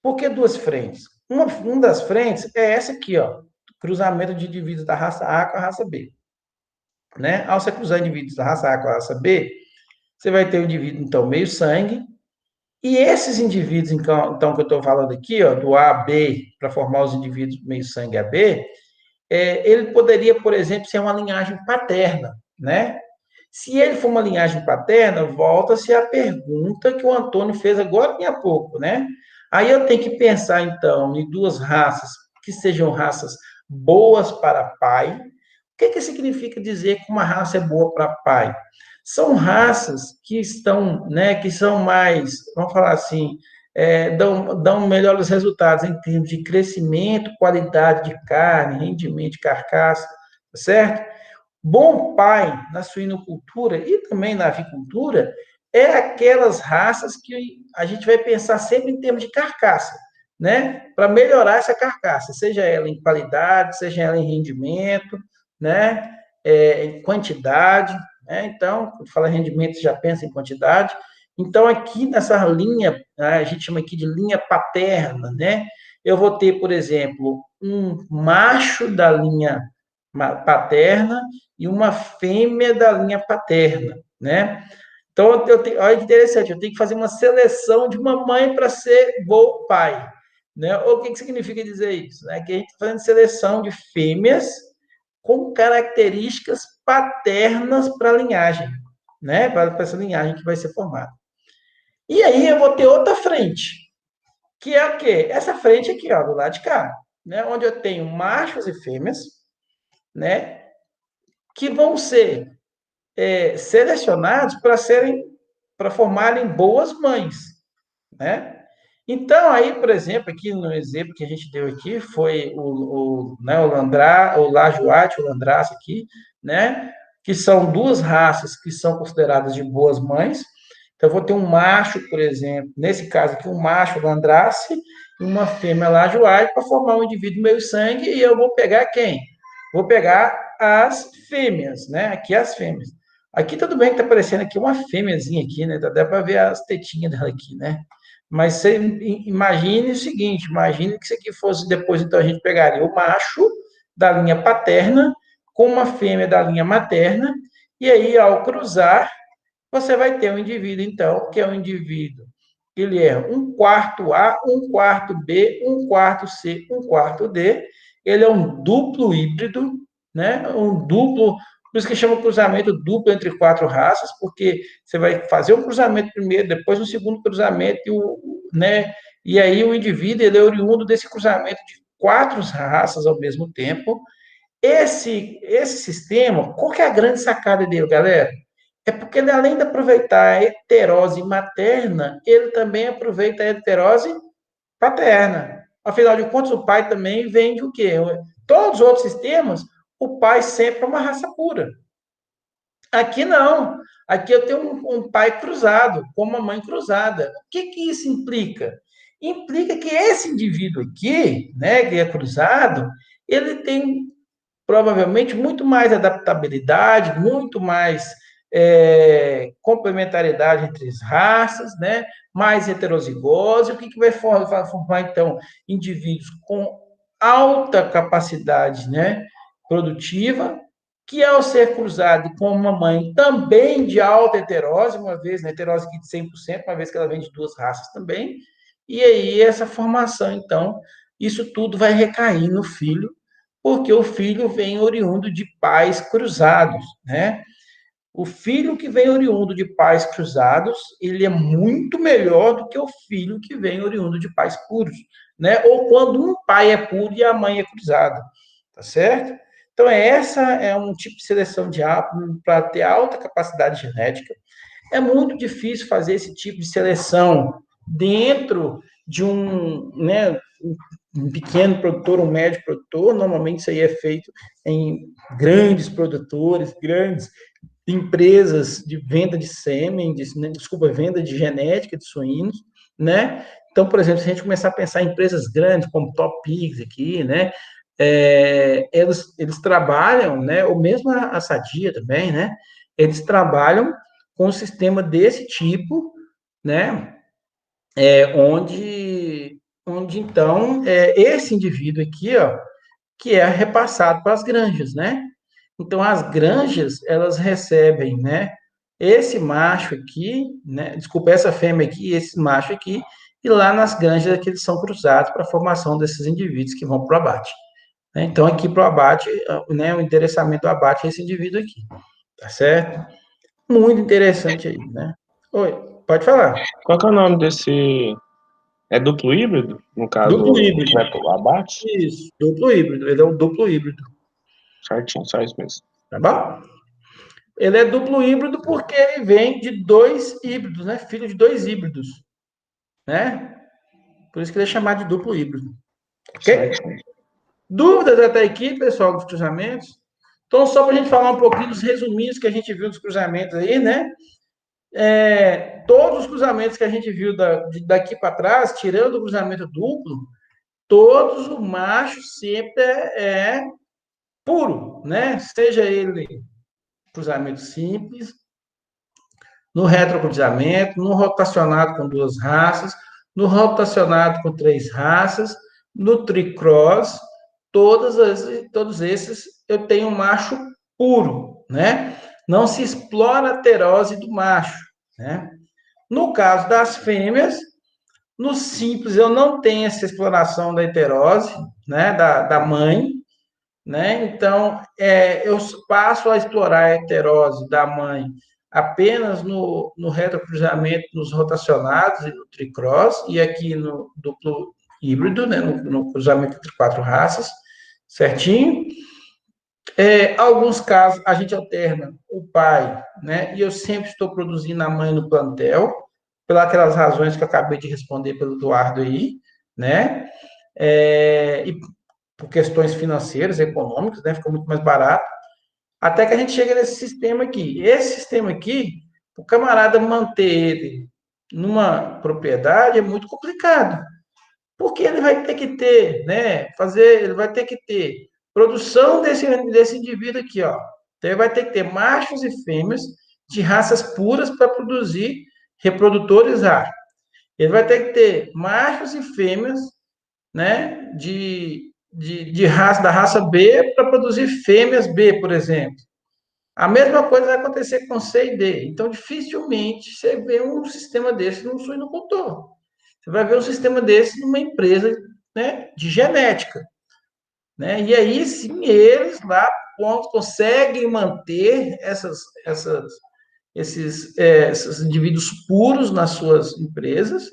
Por que duas frentes? Uma das frentes é essa aqui, ó, cruzamento de indivíduos da raça A com a raça B, né? Ao você cruzar indivíduos da raça A com a raça B, você vai ter o indivíduo, então, meio sangue, e esses indivíduos, então que eu estou falando aqui, ó, do A a B, para formar os indivíduos meio sangue AB, ele poderia, por exemplo, ser uma linhagem paterna, né? Se ele for uma linhagem paterna, volta-se a pergunta que o Antônio fez agora há pouco, né? Aí eu tenho que pensar, então, em duas raças que sejam raças boas para pai. O que significa dizer que uma raça é boa para pai? São raças que estão, né, que são mais, vamos falar assim, dão melhores resultados em termos de crescimento, qualidade de carne, rendimento de carcaça, tá certo? Bom pai na suinocultura e também na avicultura é aquelas raças que a gente vai pensar sempre em termos de carcaça, né? Para melhorar essa carcaça, seja ela em qualidade, seja ela em rendimento, né? Em quantidade, né? Então, quando fala rendimento, você já pensa em quantidade. Então, aqui nessa linha, a gente chama aqui de linha paterna, né? Eu vou ter, por exemplo, um macho da linha paterna e uma fêmea da linha paterna, né? Então, olha que interessante, eu tenho que fazer uma seleção de uma mãe para ser bom pai, né? O que significa dizer isso? Né? Que a gente está fazendo seleção de fêmeas com características paternas para a linhagem, né? Para essa linhagem que vai ser formada. E aí eu vou ter outra frente, que é o quê? Essa frente aqui, ó, do lado de cá, né? Onde eu tenho machos e fêmeas, né? Que vão ser selecionados para formarem boas mães, né? Então, aí, por exemplo, aqui no exemplo que a gente deu aqui, foi o Lajoate, o Landraça aqui, né? Que são duas raças que são consideradas de boas mães. Então, eu vou ter um macho, por exemplo, nesse caso aqui, um macho Landrace e uma fêmea Lajoate para formar um indivíduo meio sangue, e eu vou pegar quem? Vou pegar as fêmeas, né? Aqui as fêmeas. Aqui tudo bem que tá aparecendo aqui uma fêmeazinha aqui, né? Dá para ver as tetinhas dela aqui, né? Mas você imagine o seguinte, imagine que isso aqui fosse depois, então a gente pegaria o macho da linha paterna com uma fêmea da linha materna, e aí ao cruzar, você vai ter um indivíduo, então, que é um indivíduo, ele é um quarto A, um quarto B, um quarto C, um quarto D, ele é um duplo híbrido, né? Um duplo, por isso que chama cruzamento duplo entre 4 raças, porque você vai fazer um cruzamento primeiro, depois um segundo cruzamento, né? E aí o indivíduo ele é oriundo desse cruzamento de 4 raças ao mesmo tempo. Esse sistema, qual que é a grande sacada dele, galera? É porque ele, além de aproveitar a heterose materna, ele também aproveita a heterose paterna. Afinal de contas, o pai também vem de o quê? Todos os outros sistemas, o pai sempre é uma raça pura. Aqui não. Aqui eu tenho um pai cruzado, com uma mãe cruzada. O que isso implica? Implica que esse indivíduo aqui, né, que é cruzado, ele tem provavelmente muito mais adaptabilidade, muito mais complementariedade entre as raças, né? Mais heterozigose, o que vai formar, então, indivíduos com alta capacidade, né, produtiva, que ao ser cruzado com uma mãe também de alta heterose, uma vez, né, heterose aqui de 100%, uma vez que ela vem de duas raças também, e aí essa formação, então, isso tudo vai recair no filho, porque o filho vem oriundo de pais cruzados, né? O filho que vem oriundo de pais cruzados, ele é muito melhor do que o filho que vem oriundo de pais puros, né? Ou quando um pai é puro e a mãe é cruzada, tá certo? Então, essa é um tipo de seleção de para ter alta capacidade genética. É muito difícil fazer esse tipo de seleção dentro de né, um pequeno produtor, um médio produtor. Normalmente isso aí é feito em grandes produtores, grandes empresas de venda de sêmen, venda de genética de suínos, né? Então, por exemplo, se a gente começar a pensar em empresas grandes, como Top Pigs aqui, né? Eles trabalham, né? Ou mesmo a Sadia também, né? Eles trabalham com um sistema desse tipo, né? Onde então, esse indivíduo aqui, ó, que é repassado para as granjas, né? Então, as granjas, elas recebem, né, esse macho aqui, né, desculpa, essa fêmea aqui, esse macho aqui, e lá nas granjas é que eles são cruzados para a formação desses indivíduos que vão para o abate. Né? Então, aqui para o abate, né, o endereçamento do abate é esse indivíduo aqui, tá certo? Muito interessante aí, né? Oi, pode falar. Qual que é o nome desse... É duplo híbrido? No Duplo caso, híbrido. né, pro abate? Isso, duplo híbrido. Ele é um duplo híbrido, Certinho, só isso mesmo. tá bom? Ele é duplo híbrido porque ele vem de dois híbridos, né? Filho de dois híbridos, né? Por isso que ele é chamado de duplo híbrido. Ok? Certinho. Dúvidas até aqui, pessoal, dos cruzamentos? Então, só para a gente falar um pouquinho dos resuminhos que a gente viu dos cruzamentos aí, né? Todos os cruzamentos que a gente viu daqui para trás, tirando o cruzamento duplo, todos o macho sempre é puro, né? Seja ele cruzamento simples, no retrocruzamento, no rotacionado com duas raças, no rotacionado com três raças, no tricross, todos esses eu tenho um macho puro, né? Não se explora a terose do macho, né? No caso das fêmeas, no simples eu não tenho essa exploração da heterose, né? Da mãe, né? Então, eu passo a explorar a heterose da mãe apenas no retrocruzamento, nos rotacionados e no tricross, e aqui no duplo híbrido, né? No cruzamento entre quatro raças, certinho. Alguns casos, a gente alterna o pai, né? E eu sempre estou produzindo a mãe no plantel, pelas razões que eu acabei de responder pelo Eduardo aí, né? E por questões financeiras, econômicas, né? Ficou muito mais barato. Até que a gente chega nesse sistema aqui. Esse sistema aqui, o camarada manter ele numa propriedade é muito complicado, porque ele vai ter que ter, né? Ele vai ter que ter produção desse indivíduo aqui, ó. Então ele vai ter que ter machos e fêmeas de raças puras para produzir reprodutores A. Ele vai ter que ter machos e fêmeas, né, de raça, da raça B para produzir fêmeas B, por exemplo. A mesma coisa vai acontecer com C e D. Então, dificilmente você vê um sistema desse num suinocultor. Você vai ver um sistema desse numa empresa, né, de genética. Né? E aí, sim, eles lá conseguem manter esses indivíduos puros nas suas empresas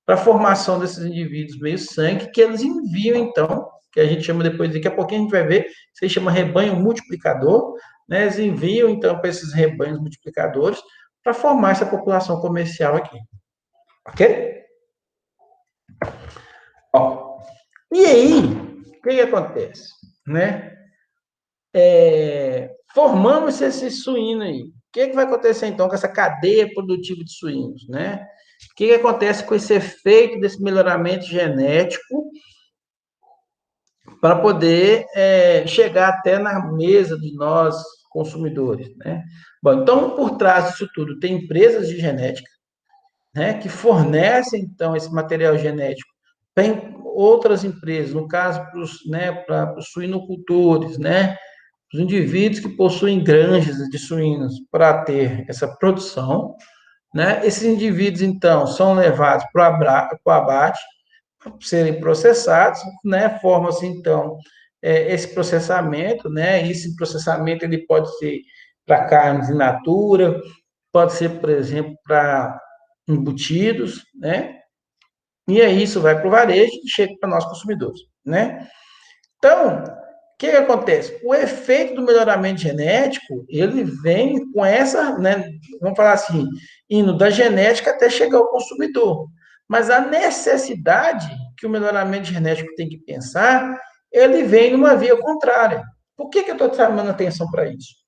para a formação desses indivíduos meio sangue que eles enviam, então, que a gente chama depois, daqui a pouquinho a gente vai ver, isso aí chama rebanho multiplicador, né? Eles enviam, então, para esses rebanhos multiplicadores para formar essa população comercial aqui. Ok? Ó, e aí, o que acontece? Né? Formamos esse suíno aí. O que vai acontecer, então, com essa cadeia produtiva de suínos? Né? O que acontece com esse efeito desse melhoramento genético para poder chegar até na mesa de nós, consumidores, né? Bom, então, por trás disso tudo, tem empresas de genética, né, que fornecem, então, esse material genético para outras empresas, no caso, para os suinocultores, né, os indivíduos que possuem granjas de suínos para ter essa produção, né, esses indivíduos, então, são levados para o abate, para serem processados, né, forma-se, então, esse processamento, né, esse processamento ele pode ser para carnes in natura, pode ser, por exemplo, para embutidos, né? E aí isso vai para o varejo e chega para nós consumidores, né? Então, o que acontece? O efeito do melhoramento genético, ele vem com essa, né, vamos falar assim, indo da genética até chegar ao consumidor. Mas a necessidade que o melhoramento genético tem que pensar, ele vem numa via contrária. Por que eu estou chamando atenção para isso?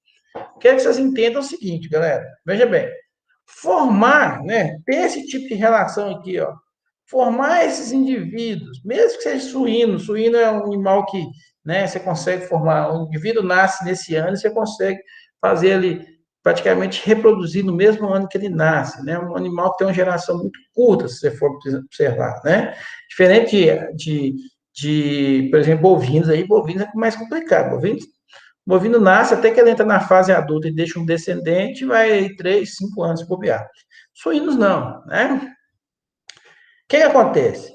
Quero que vocês entendam o seguinte, galera. Veja bem, formar, né, ter esse tipo de relação aqui, ó, formar esses indivíduos, mesmo que seja suíno, suíno é um animal que, né, você consegue formar, um indivíduo nasce nesse ano e você consegue fazer ele praticamente reproduzir no mesmo ano que ele nasce, né, um animal que tem uma geração muito curta, se você for observar, né, diferente por exemplo, bovinos é mais complicado, o bovino nasce até que ele entra na fase adulta e deixa um descendente, vai 3, 5 anos bobear. Suínos não, né? O que acontece?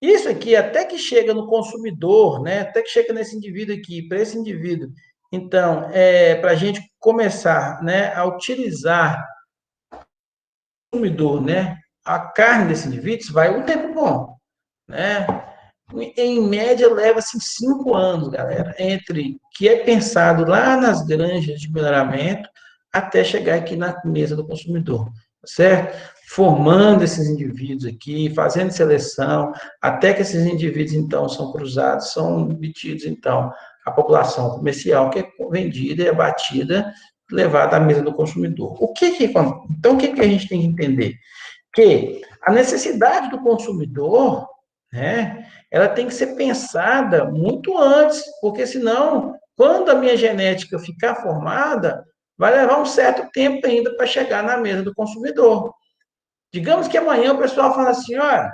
Isso aqui, até que chega no consumidor, né? Até que chega nesse indivíduo aqui, para esse indivíduo. Então, para a gente começar, né, a utilizar o consumidor, né, a carne desse indivíduo, vai um tempo bom, né? Em média, leva-se 5 anos, galera, entre que é pensado lá nas granjas de melhoramento até chegar aqui na mesa do consumidor, certo? Formando esses indivíduos aqui, fazendo seleção, até que esses indivíduos, então, são cruzados, são obtidos, então, a população comercial que é vendida e abatida, levada à mesa do consumidor. Então, o que a gente tem que entender? Que a necessidade do consumidor, né, ela tem que ser pensada muito antes, porque senão, quando a minha genética ficar formada, vai levar um certo tempo ainda para chegar na mesa do consumidor. Digamos que amanhã o pessoal fala assim, olha,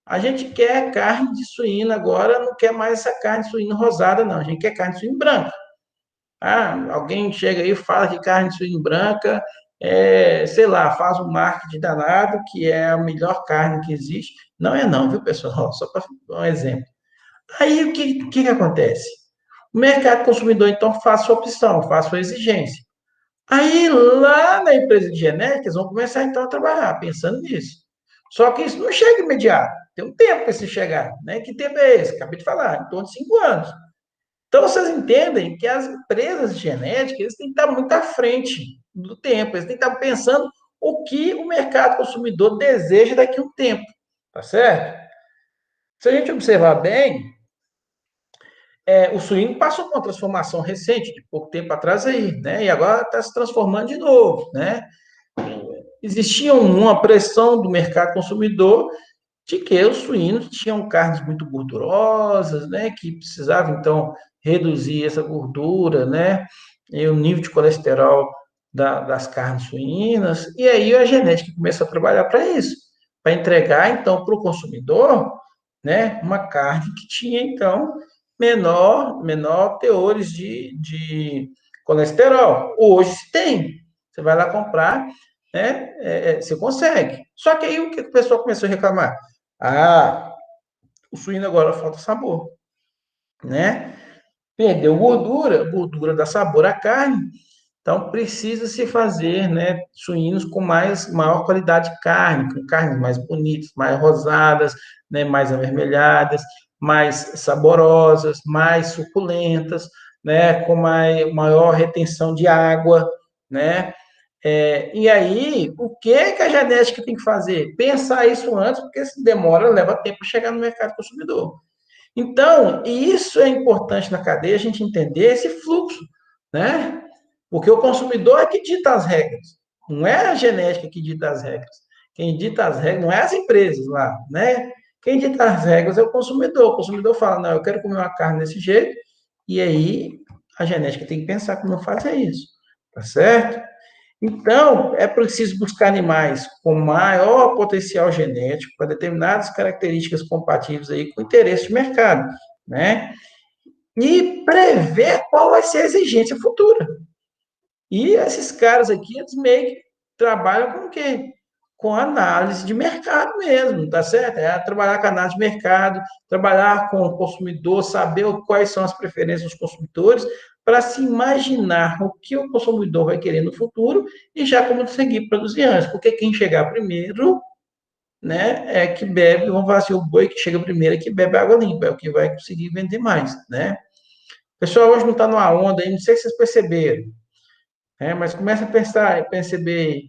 a gente quer carne de suíno agora, não quer mais essa carne de suíno rosada, não, a gente quer carne de suíno branca. Ah, alguém chega aí e fala que carne de suíno branca sei lá, faz um marketing danado, que é a melhor carne que existe. Não é não, viu, pessoal? Só para dar um exemplo. Aí, o que acontece? O mercado consumidor, então, faz sua opção, faz sua exigência. Aí, lá na empresa de genética, eles vão começar, então, a trabalhar, pensando nisso. Só que isso não chega imediato. Tem um tempo para isso chegar, né? Que tempo é esse? Acabei de falar, em torno de 5 anos. Então, vocês entendem que as empresas de genética, eles têm que estar muito à frente do tempo, eles têm que estar pensando o que o mercado consumidor deseja daqui a um tempo, tá certo? Se a gente observar bem, o suíno passou por uma transformação recente, de pouco tempo atrás aí, né? E agora está se transformando de novo, né? Existia uma pressão do mercado consumidor de que os suínos tinham carnes muito gordurosas, né, que precisavam, então, reduzir essa gordura, né, e o nível de colesterol das carnes suínas, e aí a genética começou a trabalhar para isso, para entregar, então, para o consumidor, né, uma carne que tinha, então, menor teores de colesterol. Hoje se tem, você vai lá comprar, né, você consegue. Só que aí o que o pessoal começou a reclamar? Ah, o suíno agora falta sabor, né? Perdeu gordura, gordura dá sabor à carne, então precisa se fazer, né, suínos com maior qualidade de carne, com carnes mais bonitas, mais rosadas, né, mais avermelhadas, mais saborosas, mais suculentas, né, com maior retenção de água, né? E aí, o que a genética tem que fazer? Pensar isso antes, porque se demora, leva tempo para chegar no mercado consumidor. Então, isso é importante na cadeia, a gente entender esse fluxo, né? Porque o consumidor é que dita as regras, não é a genética que dita as regras. Quem dita as regras não é as empresas lá, né? Quem dita as regras é o consumidor. O consumidor fala, não, eu quero comer uma carne desse jeito, e aí a genética tem que pensar como fazer isso, tá certo? Então, é preciso buscar animais com maior potencial genético para determinadas características compatíveis aí com o interesse de mercado, né? E prever qual vai ser a exigência futura. E esses caras aqui, eles meio que trabalham com o quê? Com análise de mercado mesmo, tá certo? É trabalhar com análise de mercado, trabalhar com o consumidor, saber quais são as preferências dos consumidores, para se imaginar o que o consumidor vai querer no futuro e já conseguir produzir antes. Porque quem chegar primeiro, né, é que bebe, vamos falar assim, o boi que chega primeiro é que bebe água limpa, é o que vai conseguir vender mais, né? O pessoal hoje não está numa onda aí, não sei se vocês perceberam, mas começa a pensar, perceber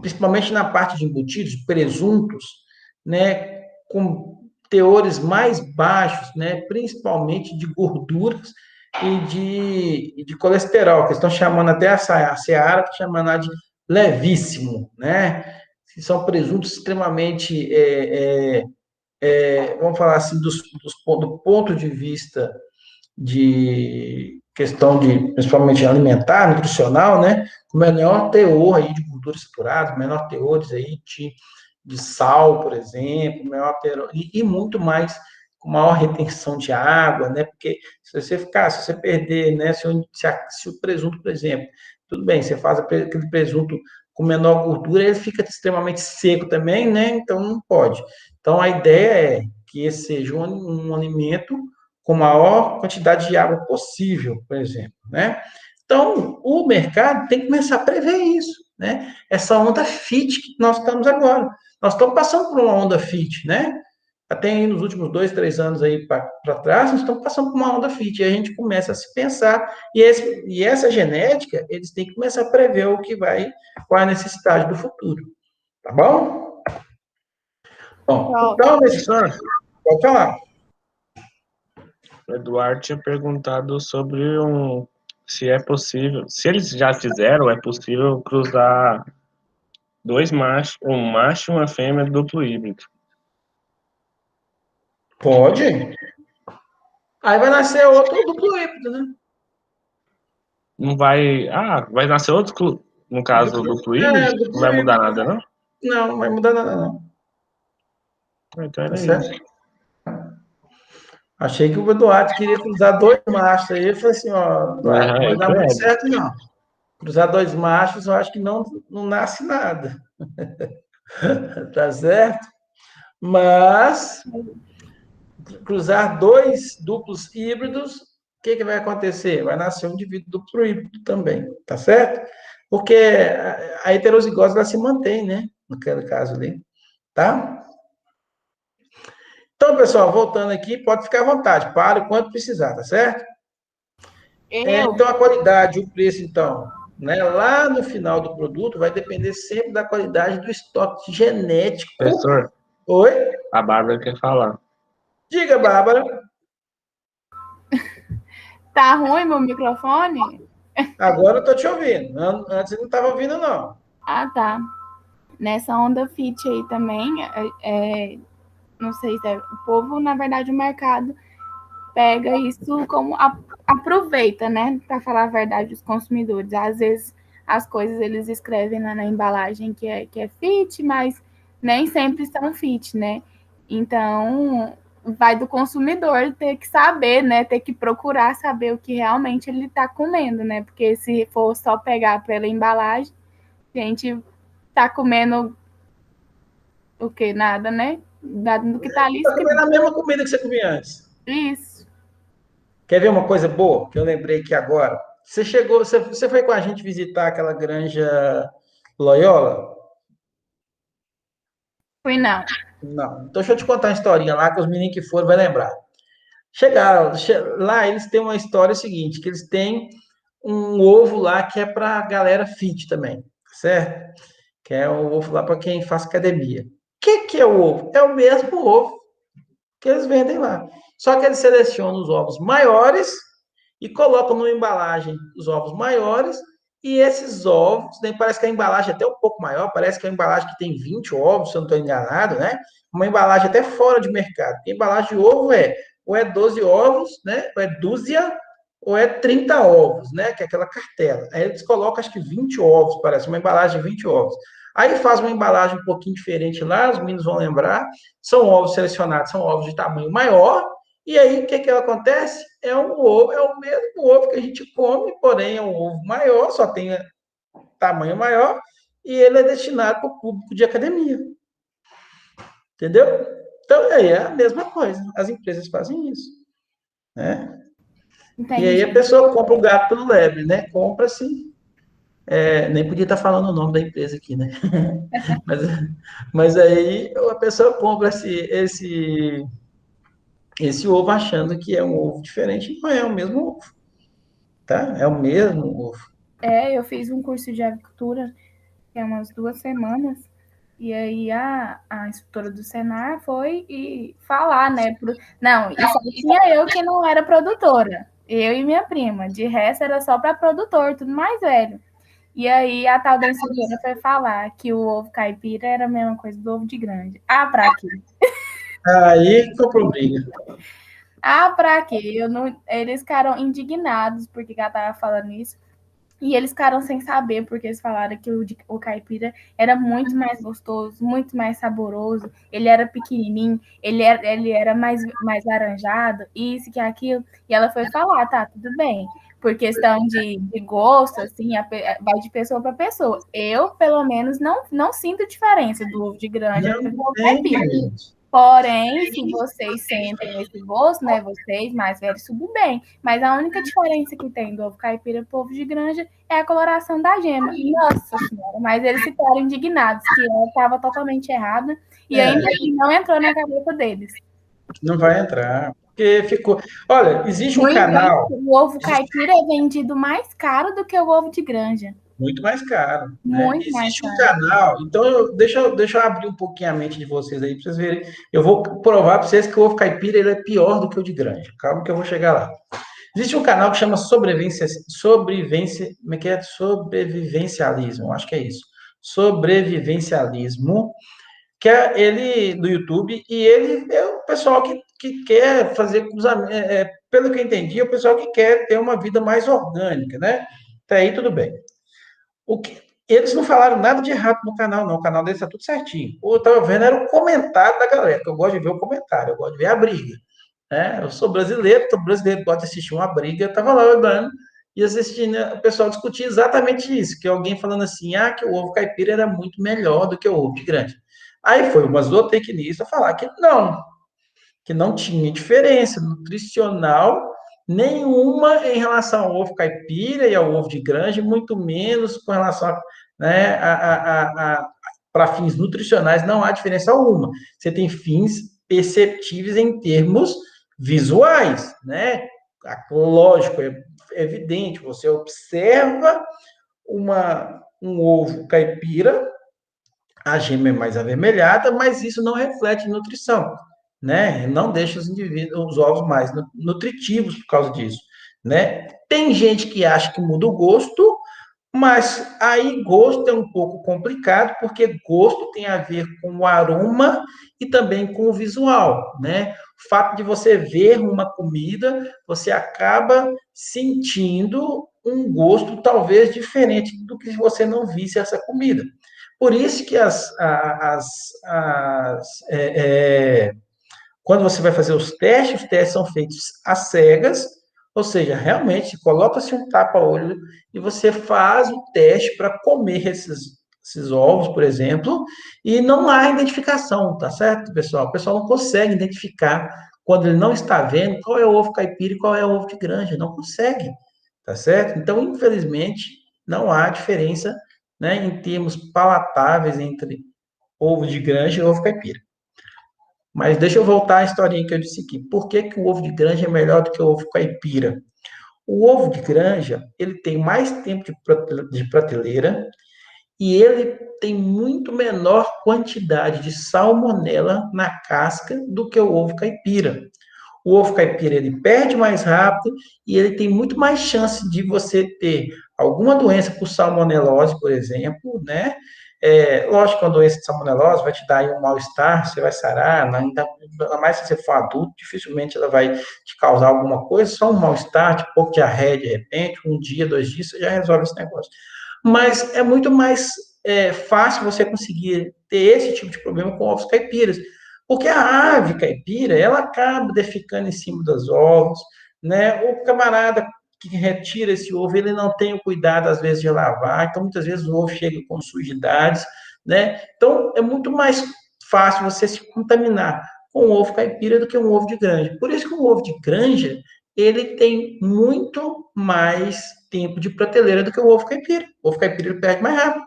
principalmente na parte de embutidos, presuntos, né, com teores mais baixos, né, principalmente de gorduras e de colesterol, que estão chamando até a Seara, que chamando de levíssimo, né? São presuntos extremamente, vamos falar assim, do ponto de vista de questão de, principalmente alimentar, nutricional, né? Com menor teor aí de gorduras saturadas, menor teores aí de sal, por exemplo, menor teor, e muito mais, com maior retenção de água, né? Porque se você perder, né? Se o presunto, por exemplo, tudo bem, você faz aquele presunto com menor gordura, ele fica extremamente seco também, né? Então não pode. Então a ideia é que esse seja um alimento com maior quantidade de água possível, por exemplo, né? Então, o mercado tem que começar a prever isso, né? Essa onda fit que nós estamos agora. Nós estamos passando por uma onda fit, né? Até aí nos últimos 2, 3 anos aí para trás, nós estamos passando por uma onda fit. E a gente começa a se pensar, e essa genética, eles têm que começar a prever qual é a necessidade do futuro. Tá bom? Bom, então, Professor, pode falar. o Eduardo tinha perguntado sobre se é possível, se eles já fizeram, é possível cruzar dois machos, um macho e uma fêmea duplo híbrido. Pode. Aí vai nascer outro duplo híbrido, né? Não vai. Ah, vai nascer outro, no caso, duplo híbrido? Não Duplo vai mudar híbrido. nada, não? Não, não vai mudar nada, não. Então Tá era certo? isso. Achei que o Eduardo queria cruzar dois machos aí. Eu falei assim, ó, Eduardo, não vai É, dar muito credo. certo, não. Cruzar dois machos, eu acho que não nasce nada. Tá certo? Mas, cruzar dois duplos híbridos, o que vai acontecer? Vai nascer um indivíduo duplo híbrido também, tá certo? Porque a heterozigose, ela se mantém, né? Naquele caso ali, tá? Então, pessoal, voltando aqui, pode ficar à vontade, pare o quanto precisar, tá certo? Eu, Então, a qualidade, o preço, então, né, lá no final do produto, vai depender sempre da qualidade do estoque genético. Professor, Oi? a Bárbara quer falar. Diga, Bárbara. tá ruim meu microfone? Agora eu estou te ouvindo. Antes eu não estava ouvindo, não. Ah, tá. Nessa onda fit aí também, não sei se o povo, na verdade, o mercado pega isso como aproveita, né? Para falar a verdade, os consumidores. Às vezes as coisas eles escrevem lá na embalagem que é fit, mas nem sempre são fit, né? Então vai do consumidor ter que saber, né? Ter que procurar saber o que realmente ele está comendo, né? Porque se for só pegar pela embalagem, a gente tá comendo o que? Nada, né? Nada do que tá ali Está comendo escrito. a mesma comida que você comia antes. Isso. Quer ver uma coisa boa que eu lembrei aqui agora? Você foi com a gente visitar aquela granja Loyola? Fui não. Não. Então, deixa eu te contar uma historinha lá que os meninos que foram vão lembrar. Chegaram, lá eles têm uma história seguinte, que eles têm um ovo lá que é para galera fit também, certo? Que é o ovo lá para quem faz academia. O que é o ovo? É o mesmo ovo que eles vendem lá. Só que eles selecionam os ovos maiores e colocam numa embalagem os ovos maiores E esses ovos, né, parece que a embalagem é até um pouco maior, parece que é uma embalagem que tem 20 ovos, se eu não estou enganado, né? Uma embalagem até fora de mercado. Porque embalagem de ovo ou é 12 ovos, né? Ou é dúzia, ou é 30 ovos, né? Que é aquela cartela. Aí eles colocam, acho que 20 ovos, parece, uma embalagem de 20 ovos. Aí faz uma embalagem um pouquinho diferente lá, os meninos vão lembrar. São ovos selecionados, são ovos de tamanho maior. E aí, o que que acontece? É um ovo, é o mesmo ovo que a gente come, porém é um ovo maior, só tem tamanho maior, e ele é destinado para o público de academia. Entendeu? Então, aí é a mesma coisa. As empresas fazem isso. Né? Entendi. E aí a pessoa compra o gato pelo lebre, né? Compra-se. Nem podia estar falando o nome da empresa aqui, né? mas aí a pessoa compra esse ovo achando que é um ovo diferente, não é o mesmo ovo, tá? É o mesmo ovo. Eu fiz um curso de avicultura, que é umas 2 semanas, e aí a instrutora do Senar foi e falar, né? Não, e só tinha eu que não era produtora, eu e minha prima, de resto era só para produtor, tudo mais velho. E aí a tal da instrutora foi falar que o ovo caipira era a mesma coisa do ovo de grande. Ah, pra quê? Aí comprou briga. Ah, pra quê? Eles ficaram indignados porque ela tava falando isso. E eles ficaram sem saber, porque eles falaram que o caipira era muito mais gostoso, muito mais saboroso. Ele era pequenininho, ele era mais laranjado, isso, que aquilo. E ela foi falar, tá, tudo bem. Por questão de gosto, assim, vai de pessoa para pessoa. Eu, pelo menos, não sinto diferença do ovo de granja para o ovo caipira. Porém, se vocês sentem esse gosto, né, vocês mais velhos, tudo bem. Mas a única diferença que tem do ovo caipira para o ovo de granja é a coloração da gema. Nossa Senhora, mas eles ficaram indignados, que ela estava totalmente errada, e ainda assim não entrou na cabeça deles. Não vai entrar, porque ficou... Olha, existe um canal... O ovo caipira é vendido mais caro do que o ovo de granja. Muito mais caro. Muito né? Existe mais um caro. canal, então deixa eu abrir um pouquinho a mente de vocês aí, para vocês verem. Eu vou provar para vocês que o ovo caipira ele é pior do que o de granja. Calma que eu vou chegar lá. Existe um canal que chama como é que é? Sobrevivencialismo, acho que é isso. Sobrevivencialismo, que é ele do YouTube, e ele é o pessoal que quer fazer cruzamento, pelo que eu entendi, é o pessoal que quer ter uma vida mais orgânica, né? Até aí tudo bem. Eles não falaram nada de errado no canal, não. O canal deles está tudo certinho. O que eu estava vendo era o comentário da galera, que eu gosto de ver o comentário, eu gosto de ver a briga. Né? Eu sou brasileiro, gosto de assistir uma briga, eu estava lá olhando e assistindo o pessoal discutir exatamente isso, que alguém falando assim, que o ovo caipira era muito melhor do que o ovo de grande. Aí foi uma zootecnista falar que não tinha diferença nutricional nenhuma em relação ao ovo caipira e ao ovo de granja, muito menos com relação né, para fins nutricionais, não há diferença alguma. Você tem fins perceptíveis em termos visuais, né? Lógico, é evidente, você observa um ovo caipira, a gema é mais avermelhada, mas isso não reflete nutrição, né? Não deixa os ovos mais nutritivos por causa disso, né? Tem gente que acha que muda o gosto, mas aí gosto é um pouco complicado, porque gosto tem a ver com o aroma e também com o visual, né? O fato de você ver uma comida, você acaba sentindo um gosto talvez diferente do que se você não visse essa comida. Por isso que quando você vai fazer os testes são feitos às cegas, ou seja, realmente coloca-se um tapa-olho e você faz o teste para comer esses ovos, por exemplo, e não há identificação, tá certo, pessoal? O pessoal não consegue identificar quando ele não está vendo qual é o ovo caipira e qual é o ovo de granja, não consegue, tá certo? Então, infelizmente, não há diferença, né, em termos palatáveis entre ovo de granja e ovo caipira. Mas deixa eu voltar à historinha que eu disse aqui. Por que o ovo de granja é melhor do que o ovo caipira? O ovo de granja, ele tem mais tempo de prateleira e ele tem muito menor quantidade de salmonela na casca do que o ovo caipira. O ovo caipira, ele perde mais rápido e ele tem muito mais chance de você ter alguma doença por salmonelose, por exemplo, né? Lógico que uma doença de salmonelose vai te dar aí um mal-estar, você vai sarar, ainda mais se você for adulto, dificilmente ela vai te causar alguma coisa, só um mal-estar, tipo, um pouco de diarreia de repente, um dia, 2 dias, você já resolve esse negócio. Mas é muito mais fácil você conseguir ter esse tipo de problema com ovos caipiras, porque a ave caipira, ela acaba defecando em cima dos ovos, né? O camarada que retira esse ovo, ele não tem o cuidado, às vezes, de lavar, então, muitas vezes, o ovo chega com sujidades, né? Então, é muito mais fácil você se contaminar com um ovo caipira do que um ovo de granja. Por isso que o ovo de granja, ele tem muito mais tempo de prateleira do que o ovo caipira. O ovo caipira, ele perde mais rápido,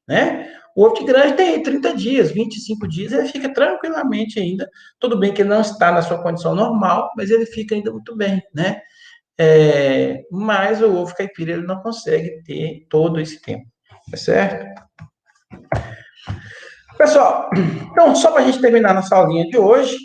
né? O ovo de granja tem 30 dias, 25 dias, ele fica tranquilamente ainda. Tudo bem que ele não está na sua condição normal, mas ele fica ainda muito bem, né? Mas o ovo caipira ele não consegue ter todo esse tempo, tá certo? Pessoal, então, só para a gente terminar nossa aulinha de hoje,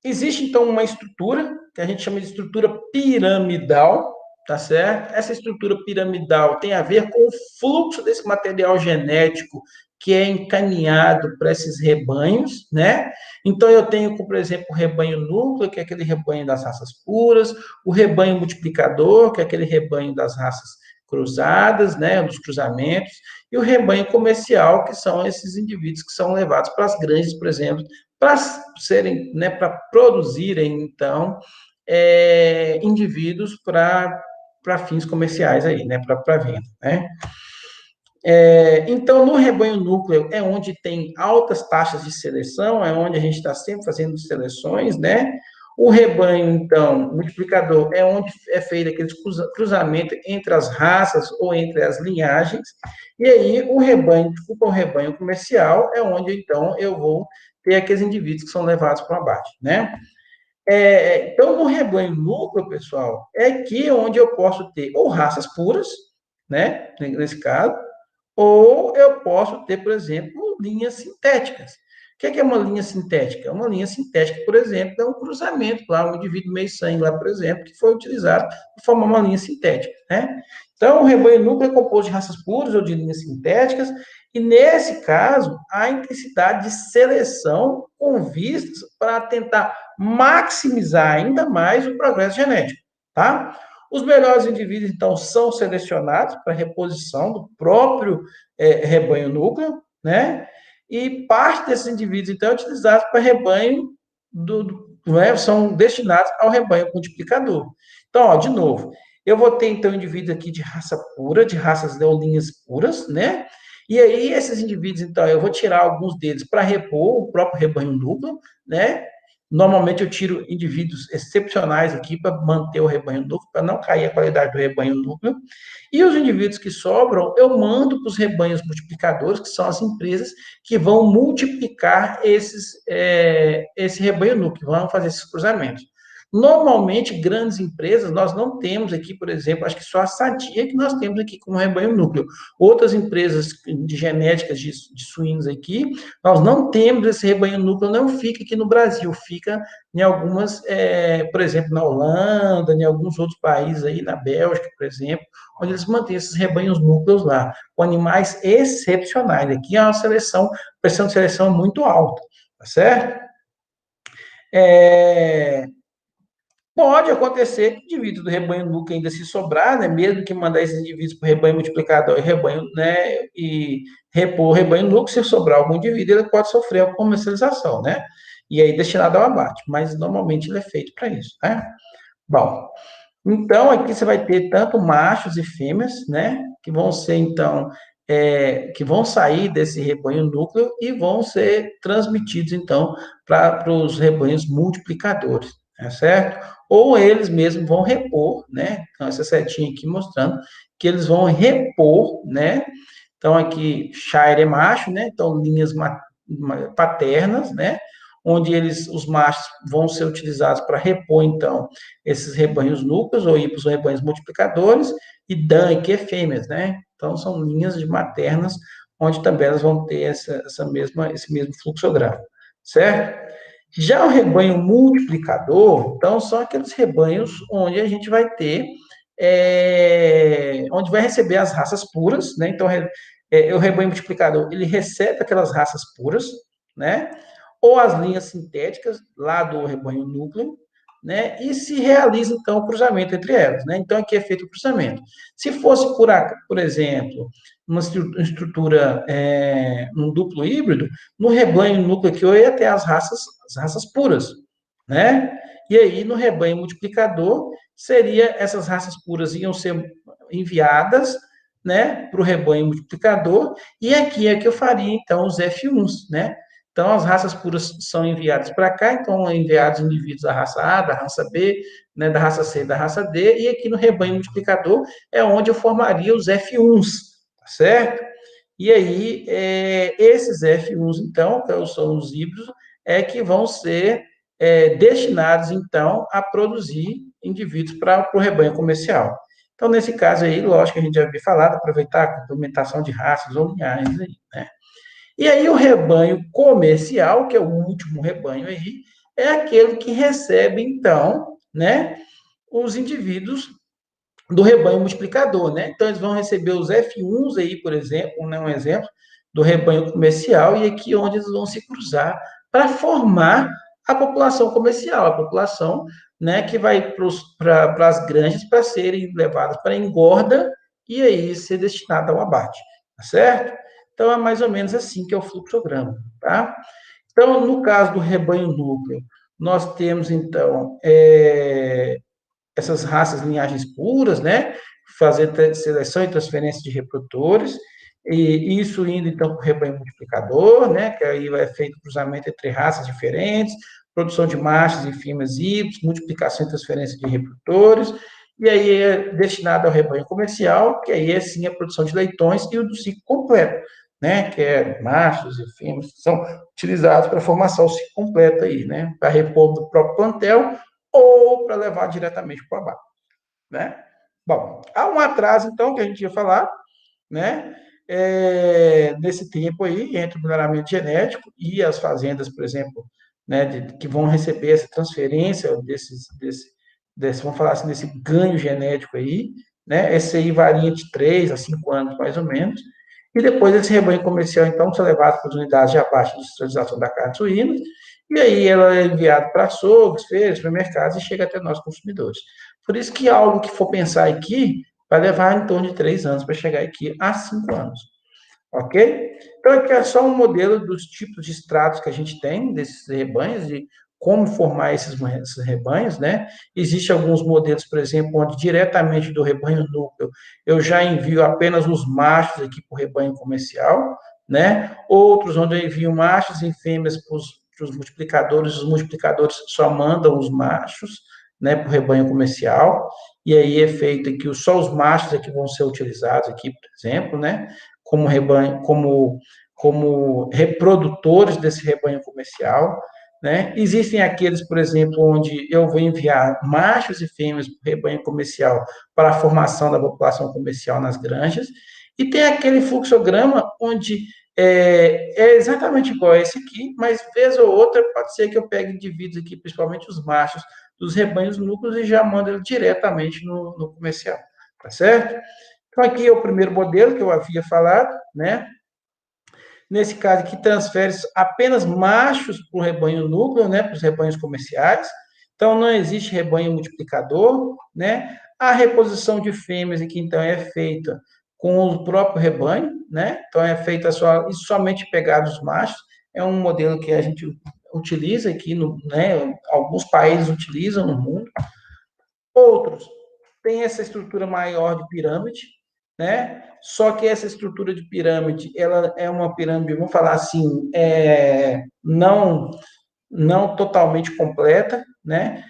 existe então uma estrutura, que a gente chama de estrutura piramidal, tá certo? Essa estrutura piramidal tem a ver com o fluxo desse material genético que é encaminhado para esses rebanhos, né? Então, eu tenho, por exemplo, o rebanho núcleo, que é aquele rebanho das raças puras, o rebanho multiplicador, que é aquele rebanho das raças cruzadas, né, dos cruzamentos, e o rebanho comercial, que são esses indivíduos que são levados para as granjas, por exemplo, para serem, né, para produzirem, então, indivíduos para fins comerciais aí, né, para venda, né? Então, no rebanho núcleo é onde tem altas taxas de seleção, é onde a gente está sempre fazendo seleções, né? O rebanho, então, multiplicador, é onde é feito aquele cruzamento entre as raças ou entre as linhagens. E aí, o rebanho comercial é onde, então, eu vou ter aqueles indivíduos que são levados para o abate, né? Então, no rebanho núcleo, pessoal, é aqui onde eu posso ter ou raças puras, né? Nesse caso, ou eu posso ter, por exemplo, linhas sintéticas. O que é uma linha sintética? Uma linha sintética, por exemplo, é um cruzamento lá, um indivíduo meio sangue lá, por exemplo, que foi utilizado para formar uma linha sintética, né? Então, o rebanho núcleo é composto de raças puras ou de linhas sintéticas, e nesse caso, há intensidade de seleção com vistas para tentar maximizar ainda mais o progresso genético, tá? Os melhores indivíduos, então, são selecionados para reposição do próprio rebanho núcleo, né? E parte desses indivíduos, então, é utilizado para rebanho são destinados ao rebanho multiplicador. Então, ó, de novo, eu vou ter, então, indivíduos aqui de raça pura, de raças leolinas puras, né? E aí, esses indivíduos, então, eu vou tirar alguns deles para repor o próprio rebanho núcleo, né? Normalmente eu tiro indivíduos excepcionais aqui para manter o rebanho núcleo, para não cair a qualidade do rebanho núcleo. E os indivíduos que sobram, eu mando para os rebanhos multiplicadores, que são as empresas que vão multiplicar esse rebanho núcleo, vão fazer esses cruzamentos. Normalmente, grandes empresas, nós não temos aqui, por exemplo, acho que só a Sadia que nós temos aqui como rebanho núcleo. Outras empresas de genéticas de suínos aqui, nós não temos esse rebanho núcleo, não fica aqui no Brasil, fica em algumas, por exemplo, na Holanda, em alguns outros países aí, na Bélgica, por exemplo, onde eles mantêm esses rebanhos núcleos lá, com animais excepcionais. Aqui é uma seleção, pressão de seleção muito alta, tá certo? Pode acontecer que indivíduos do rebanho núcleo ainda se sobrar, né, mesmo que mandar esses indivíduos para o rebanho multiplicador e rebanho, né, e repor o rebanho núcleo, se sobrar algum indivíduo, ele pode sofrer a comercialização, né, e aí destinado ao abate, mas normalmente ele é feito para isso, né. Bom, então aqui você vai ter tanto machos e fêmeas, né, que vão ser, então, que vão sair desse rebanho núcleo e vão ser transmitidos, então, para os rebanhos multiplicadores, tá certo? Ou eles mesmos vão repor, né? Então, essa setinha aqui mostrando que eles vão repor, né? Então, aqui, Shire é macho, né? Então, linhas paternas, né? Onde os machos vão ser utilizados para repor, então, esses rebanhos núcleos ou ir para os rebanhos multiplicadores, e Dan aqui é fêmeas, né? Então, são linhas de maternas, onde também elas vão ter esse mesmo fluxograma, certo? Já o rebanho multiplicador, então, são aqueles rebanhos onde a gente vai ter onde vai receber as raças puras, né? Então, o rebanho multiplicador, ele recebe aquelas raças puras, né? Ou as linhas sintéticas lá do rebanho núcleo, né? E se realiza, então, o cruzamento entre elas, né? Então, aqui é feito o cruzamento. Se fosse, por exemplo, uma estrutura, um duplo híbrido, no rebanho núcleo aqui, eu ia ter as raças puras, né? E aí, no rebanho multiplicador, essas raças puras iam ser enviadas, né, para o rebanho multiplicador, e aqui é que eu faria, então, os F1s, né? Então, as raças puras são enviadas para cá, então, enviados indivíduos da raça A, da raça B, né, da raça C, da raça D, e aqui no rebanho multiplicador é onde eu formaria os F1s, tá certo? E aí, esses F1s, então, que são os híbridos, que vão ser destinados, então, a produzir indivíduos para o rebanho comercial. Então, nesse caso aí, lógico que a gente já havia falado, aproveitar a complementação de raças ou linhagens aí, né? E aí, o rebanho comercial, que é o último rebanho aí, é aquele que recebe, então, né, os indivíduos do rebanho multiplicador, né? Então, eles vão receber os F1s aí, por exemplo, né, um exemplo, do rebanho comercial, e aqui onde eles vão se cruzar para formar a população comercial, a população, né, que vai para as granjas para serem levadas para engorda e aí ser destinada ao abate, tá certo? Então, é mais ou menos assim que é o fluxograma, tá? Então, no caso do rebanho núcleo, nós temos, então, essas raças, linhagens puras, né? Fazer seleção e transferência de reprodutores, e isso indo, então, para o rebanho multiplicador, né? Que aí vai feito cruzamento entre raças diferentes, produção de machos e fêmeas híbridos, multiplicação e transferência de reprodutores, e aí é destinado ao rebanho comercial, que aí é sim a produção de leitões e o do ciclo completo, né? Que é machos e fêmeas, que são utilizados para a formação do ciclo completo aí, né? Para repor do próprio plantel, ou para levar diretamente para o abate, né? Bom, há um atraso, então, que a gente ia falar, né? Nesse tempo aí, entre o melhoramento genético e as fazendas, por exemplo, né, que vão receber essa transferência vamos falar assim, desse ganho genético aí, né? Esse aí varia de 3 a 5 anos, mais ou menos, e depois esse rebanho comercial, então, são levados para as unidades de abate de industrialização da carne suína, e aí ela é enviada para açougues, feiras, supermercados e chega até nós, consumidores. Por isso que algo que for pensar aqui vai levar em torno de 3 anos para chegar aqui a 5 anos. Ok? Então, aqui é só um modelo dos tipos de estratos que a gente tem desses rebanhos, de como formar esses rebanhos, né? Existem alguns modelos, por exemplo, onde diretamente do rebanho núcleo eu já envio apenas os machos aqui para o rebanho comercial, né? Outros onde eu envio machos e fêmeas para os multiplicadores, os multiplicadores só mandam os machos, né, para o rebanho comercial, e aí é feito aqui, só os machos aqui vão ser utilizados aqui, por exemplo, né? Como rebanho, como reprodutores desse rebanho comercial, né? Existem aqueles, por exemplo, onde eu vou enviar machos e fêmeas para o rebanho comercial para a formação da população comercial nas granjas, e tem aquele fluxograma onde é exatamente igual a esse aqui, mas vez ou outra pode ser que eu pegue indivíduos aqui, principalmente os machos, dos rebanhos núcleos e já mando ele diretamente no comercial, tá certo? Então, aqui é o primeiro modelo que eu havia falado, né? Nesse caso aqui, transfere apenas machos para o rebanho núcleo, né? Para os rebanhos comerciais. Então, não existe rebanho multiplicador, né? A reposição de fêmeas aqui, então, é feita com o próprio rebanho, né? Então, é feita somente pegar os machos. É um modelo que a gente utiliza aqui, né? Alguns países utilizam no mundo. Outros têm essa estrutura maior de pirâmide, né? Só que essa estrutura de pirâmide, ela é uma pirâmide, vamos falar assim, não totalmente completa, né?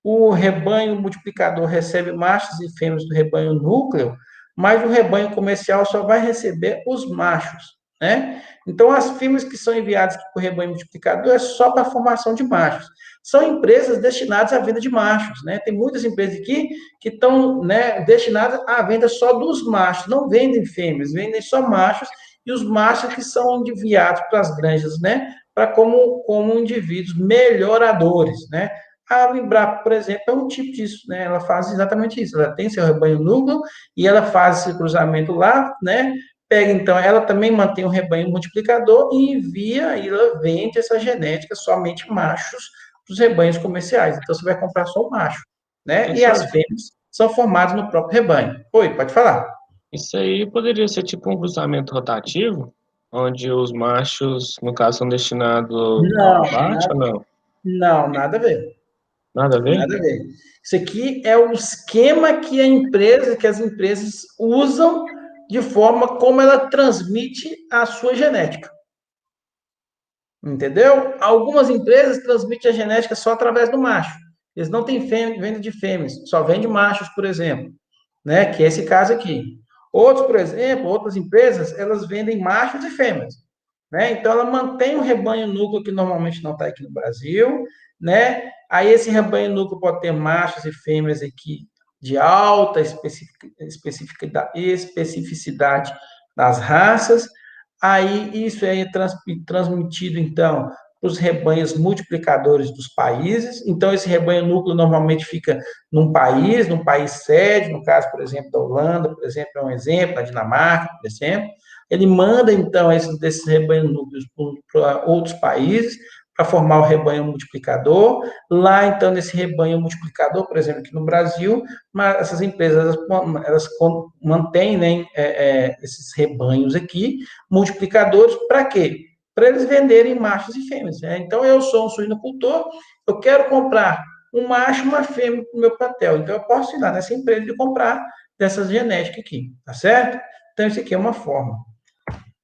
O rebanho multiplicador recebe machos e fêmeas do rebanho núcleo, mas o rebanho comercial só vai receber os machos, né? Então, as fêmeas que são enviadas para o rebanho multiplicador é só para a formação de machos. São empresas destinadas à venda de machos, né? Tem muitas empresas aqui que estão, né, destinadas à venda só dos machos, não vendem fêmeas, vendem só machos, e os machos que são enviados para as granjas, né? Para como indivíduos melhoradores, né? A Embrapa, por exemplo, é um tipo disso, né? Ela faz exatamente isso. Ela tem seu rebanho núcleo e ela faz esse cruzamento lá, né? Pega, então, ela também mantém o rebanho multiplicador e envia, e ela vende essa genética somente machos para os rebanhos comerciais. Então, você vai comprar só o macho, né? E Isso, as fêmeas são formadas no próprio rebanho. Oi, pode falar. isso aí poderia ser tipo um cruzamento rotativo, onde os machos, no caso, são destinados ao Não, abate ou não? não, nada a ver. Nada a ver? Nada a ver. Isso aqui é o esquema que as empresas usam de forma como ela transmite a sua genética. Entendeu? Algumas empresas transmitem a genética só através do macho. Eles não têm venda de fêmeas, só vende machos, por exemplo, né? Que é esse caso aqui. Outros, por exemplo, outras empresas, elas vendem machos e fêmeas, né? Então ela mantém um rebanho núcleo que normalmente não está aqui no Brasil, né? Aí esse rebanho núcleo pode ter machos e fêmeas aqui de alta especificidade das raças. Aí isso é transmitido, então, para os rebanhos multiplicadores dos países. Então, esse rebanho núcleo normalmente fica num país sede, no caso, por exemplo, da Holanda, por exemplo, é um exemplo, da Dinamarca, por exemplo. Ele manda, então, desses rebanhos núcleos para outros países, para formar o rebanho multiplicador. Lá, então, nesse rebanho multiplicador, por exemplo, aqui no Brasil, essas empresas elas mantêm, né, esses rebanhos aqui, multiplicadores, para quê? Para eles venderem machos e fêmeas. Né? Então, eu sou um suinocultor, eu quero comprar um macho e uma fêmea para o meu plantel. Então, eu posso ir lá nessa empresa e comprar dessas genéticas aqui, tá certo? Então, isso aqui é uma forma.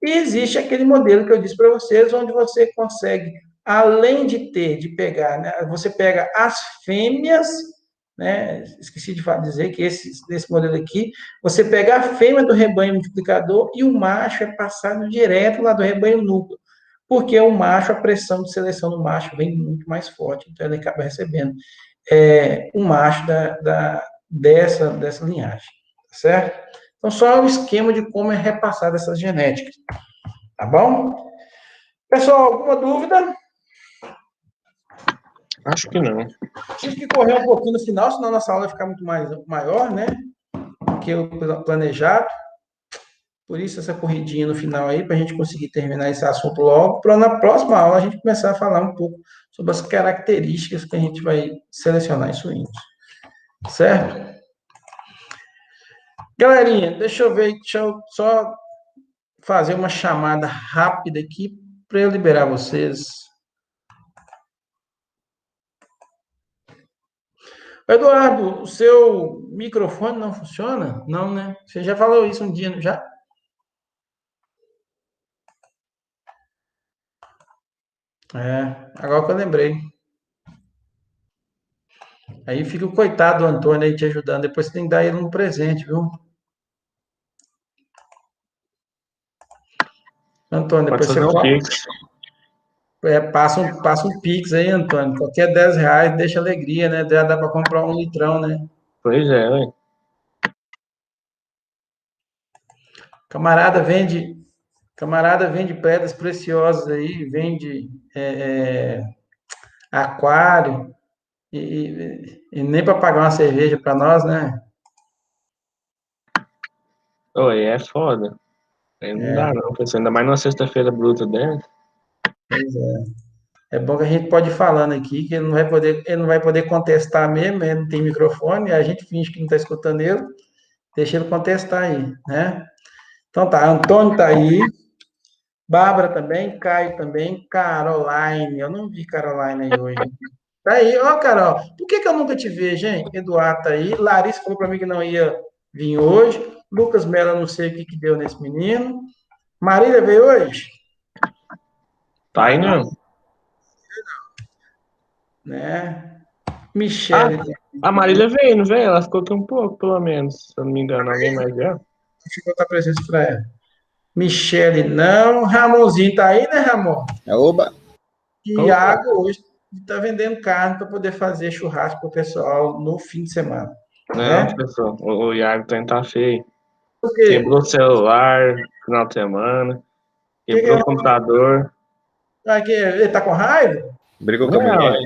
E existe aquele modelo que eu disse para vocês, onde você consegue, além de pegar, né, você pega as fêmeas, né, esqueci de dizer que nesse modelo aqui, você pega a fêmea do rebanho multiplicador e o macho é passado direto lá do rebanho núcleo, porque o macho, a pressão de seleção do macho vem muito mais forte, então ele acaba recebendo o macho dessa linhagem, tá certo? Então, só o esquema de como é repassada essas genéticas. Tá bom? Pessoal, alguma dúvida? Acho que não. Tive que correr um pouquinho no final, senão nossa aula vai ficar muito maior, né? Do que o planejado. Por isso, essa corridinha no final aí, para a gente conseguir terminar esse assunto logo, para na próxima aula a gente começar a falar um pouco sobre as características que a gente vai selecionar em suínos. Certo? Galerinha, deixa eu só fazer uma chamada rápida aqui para eu liberar vocês. Eduardo, o seu microfone não funciona? Não, né? Você já falou isso um dia, já? Agora que eu lembrei. Aí fica o coitado do Antônio aí te ajudando. Depois você tem que dar ele um presente, viu? Antônio, Pode depois você fazer um Pix. passa um Pix aí, Antônio. Qualquer R$ 10 deixa alegria, né? Já dá para comprar um litrão, né? Pois é, ué. Camarada vende pedras preciosas aí, vende aquário e nem para pagar uma cerveja para nós, né? Oi, é foda. Aí não dá não, pessoal. Ainda mais numa sexta-feira bruta dessa. Pois é bom que a gente pode ir falando aqui, que ele não vai poder contestar mesmo, ele não tem microfone, a gente finge que não está escutando ele, deixa ele contestar aí, né? Então tá, Antônio tá aí, Bárbara também, Caio também, Caroline, eu não vi Caroline aí hoje. Tá aí, ó, Carol, por que eu nunca te vejo, hein? Eduardo tá aí, Larissa falou para mim que não ia vir hoje, Lucas Mello, não sei o que deu nesse menino, Marília veio hoje? Tá aí não. Né? Ah, Michele. a Marília veio, não veio? Ela ficou aqui um pouco, pelo menos. Se eu não me engano, alguém mais veio? Deixa eu botar presença para ela. Michele, não. Ramonzinho tá aí, né, Ramon? Oba! Tiago hoje está vendendo carne para poder fazer churrasco para o pessoal no fim de semana. Não, Né? pessoal. O Iago tá feio. Por quê? Quebrou o celular no final de semana. Quebrou o computador. Ele tá com raiva? Brigou com a Não, mulher.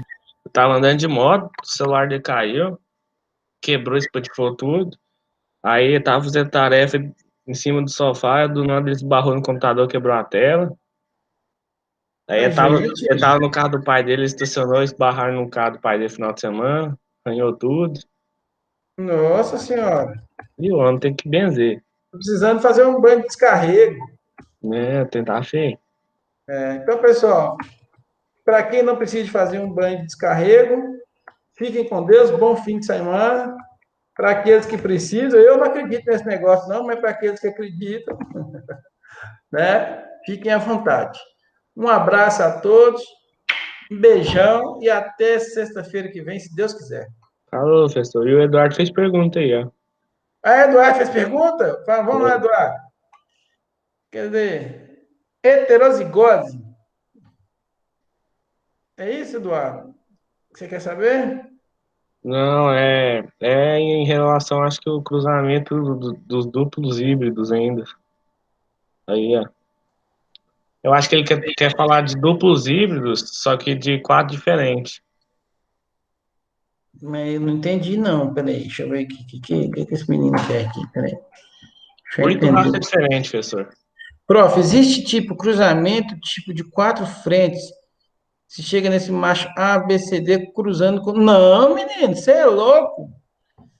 Eu tava andando de moto, o celular dele caiu, quebrou, espatifou tudo. Aí eu tava fazendo tarefa em cima do sofá, do nada ele esbarrou no computador, quebrou a tela. Aí Mas, gente, eu tava no carro do pai dele, ele estacionou, esbarraram no carro do pai dele no final de semana, arranhou tudo. nossa senhora. E o homem tem que benzer, Tô precisando fazer um banho de descarrego. né? Tentar feio. Então, pessoal, para quem não precisa de fazer um banho de descarrego, fiquem com Deus, bom fim de semana. Para aqueles que precisam, eu não acredito nesse negócio, não, mas para aqueles que acreditam, né? Fiquem à vontade. Um abraço a todos, um beijão e até sexta-feira que vem, se Deus quiser. Falou, professor. E o Eduardo fez pergunta aí, ó. Eduardo fez pergunta? Vamos lá, Eduardo. Quer dizer, heterozigose. É isso, Eduardo? Que você quer saber? Não, é em relação, acho que o cruzamento dos duplos híbridos ainda. Aí, ó. Eu acho que ele quer falar de duplos híbridos, só que de quatro diferentes. Mas eu não entendi, não. Peraí, deixa eu ver aqui. O que esse menino quer aqui? Peraí. Deixa eu 8 entender. raças diferentes, professor. Prof, existe tipo cruzamento, tipo de quatro frentes. Se chega nesse macho A, B, C, D cruzando com. Não, menino, você é louco.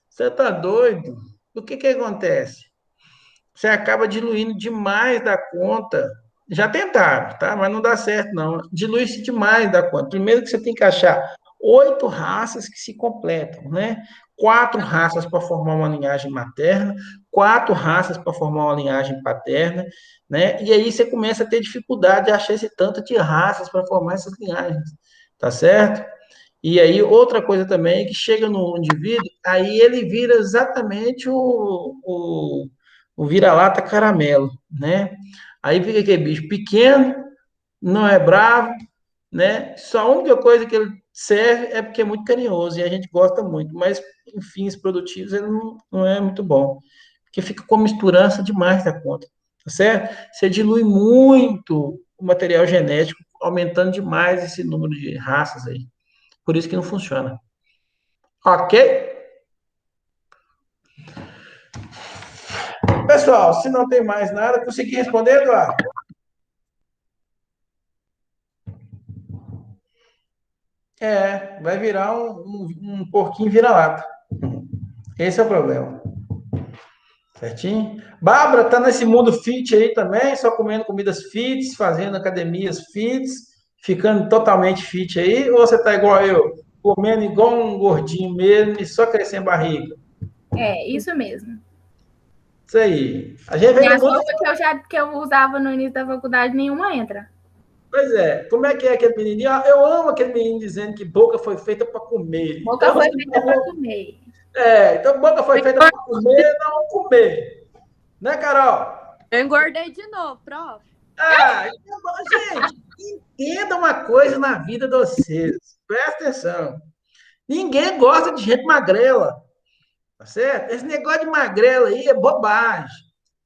Você tá doido. O que que acontece? Você acaba diluindo demais da conta. Já tentaram, tá? Mas não dá certo, não. Dilui-se demais da conta. Primeiro que você tem que achar 8 raças que se completam, né? 4 raças para formar uma linhagem materna, 4 raças para formar uma linhagem paterna, né? E aí você começa a ter dificuldade de achar esse tanto de raças para formar essas linhagens, tá certo? E aí, outra coisa também é que chega no indivíduo, aí ele vira exatamente o vira-lata caramelo, né? Aí fica aquele bicho pequeno, não é bravo, né? Só a única coisa que ele serve é porque é muito carinhoso e a gente gosta muito, mas em fins produtivos ele não é muito bom, porque fica com misturança demais da conta, tá certo? Você dilui muito o material genético, aumentando demais esse número de raças aí. Por isso que não funciona. Ok? Pessoal, se não tem mais nada, consegui responder, Eduardo? Vai virar um porquinho vira-lata. Esse é o problema. Certinho? Bárbara tá nesse mundo fit aí também, só comendo comidas fits, fazendo academias fits, ficando totalmente fit aí, ou você tá igual eu, comendo igual um gordinho mesmo e só crescendo barriga? É, isso mesmo. Isso aí. A gente E vem do as mundo. roupas que eu usava no início da faculdade, nenhuma entra. Pois é, como é que é aquele menininho? Eu amo aquele menino dizendo que boca foi feita para comer. Boca Então, foi feita para comer. então boca foi feita para comer, não comer. Né, Carol? Eu engordei de novo, prof. Gente, entenda uma coisa na vida de vocês. Presta atenção. Ninguém gosta de gente magrela, tá certo? Esse negócio de magrela aí é bobagem.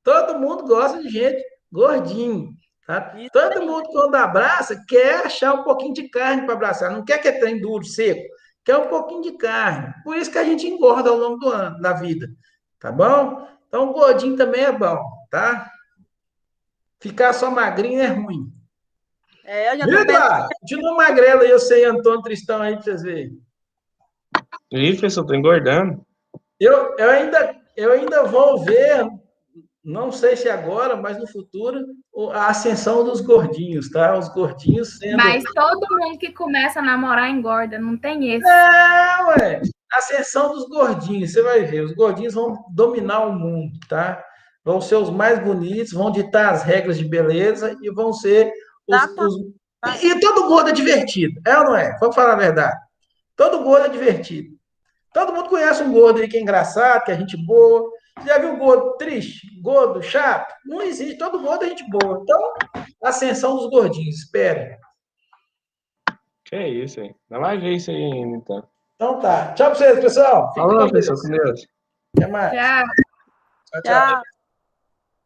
Todo mundo gosta de gente gordinho, tá? Isso Todo aí. mundo, quando abraça, quer achar um pouquinho de carne para abraçar. Não quer que é trem duro, seco. Quer um pouquinho de carne. Por isso que a gente engorda ao longo do ano, da vida. Tá bom? Então, o gordinho também é bom, tá? Ficar só magrinho é ruim. Eu já Viu, tô pensando. Eduardo? Continua magrelo aí, eu sei, Antônio Tristão aí, pra vocês verem. Ih, professor, tô engordando. Eu ainda vou ver, não sei se agora, mas no futuro, a ascensão dos gordinhos, tá? Os gordinhos sendo. Mas todo mundo que começa a namorar engorda, não tem esse. Ué, ascensão dos gordinhos, você vai ver, os gordinhos vão dominar o mundo, tá? Vão ser os mais bonitos, vão ditar as regras de beleza e vão ser os. Já tá. os... E todo gordo é divertido, é ou não é? Vamos falar a verdade. Todo gordo é divertido. Todo mundo conhece um gordo aí que é engraçado, que é gente boa. Você já viu um gordo triste, gordo, chato? Não existe. Todo gordo é gente boa. Então, ascensão dos gordinhos, espere. Que é isso aí? Não vai ver isso aí ainda, então. Então tá. Tchau pra vocês, pessoal. Fiquem Falou, com professor, Deus. com Deus. Até mais. Já Tchau, tchau. Tchau.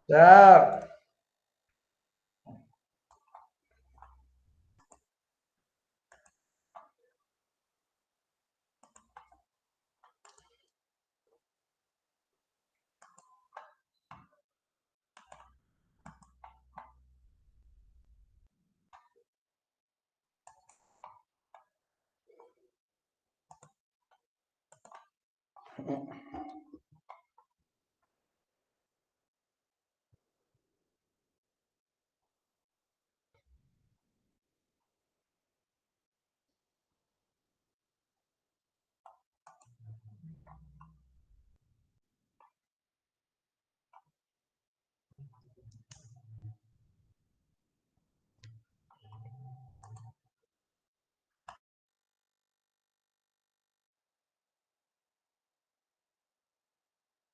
Tchau.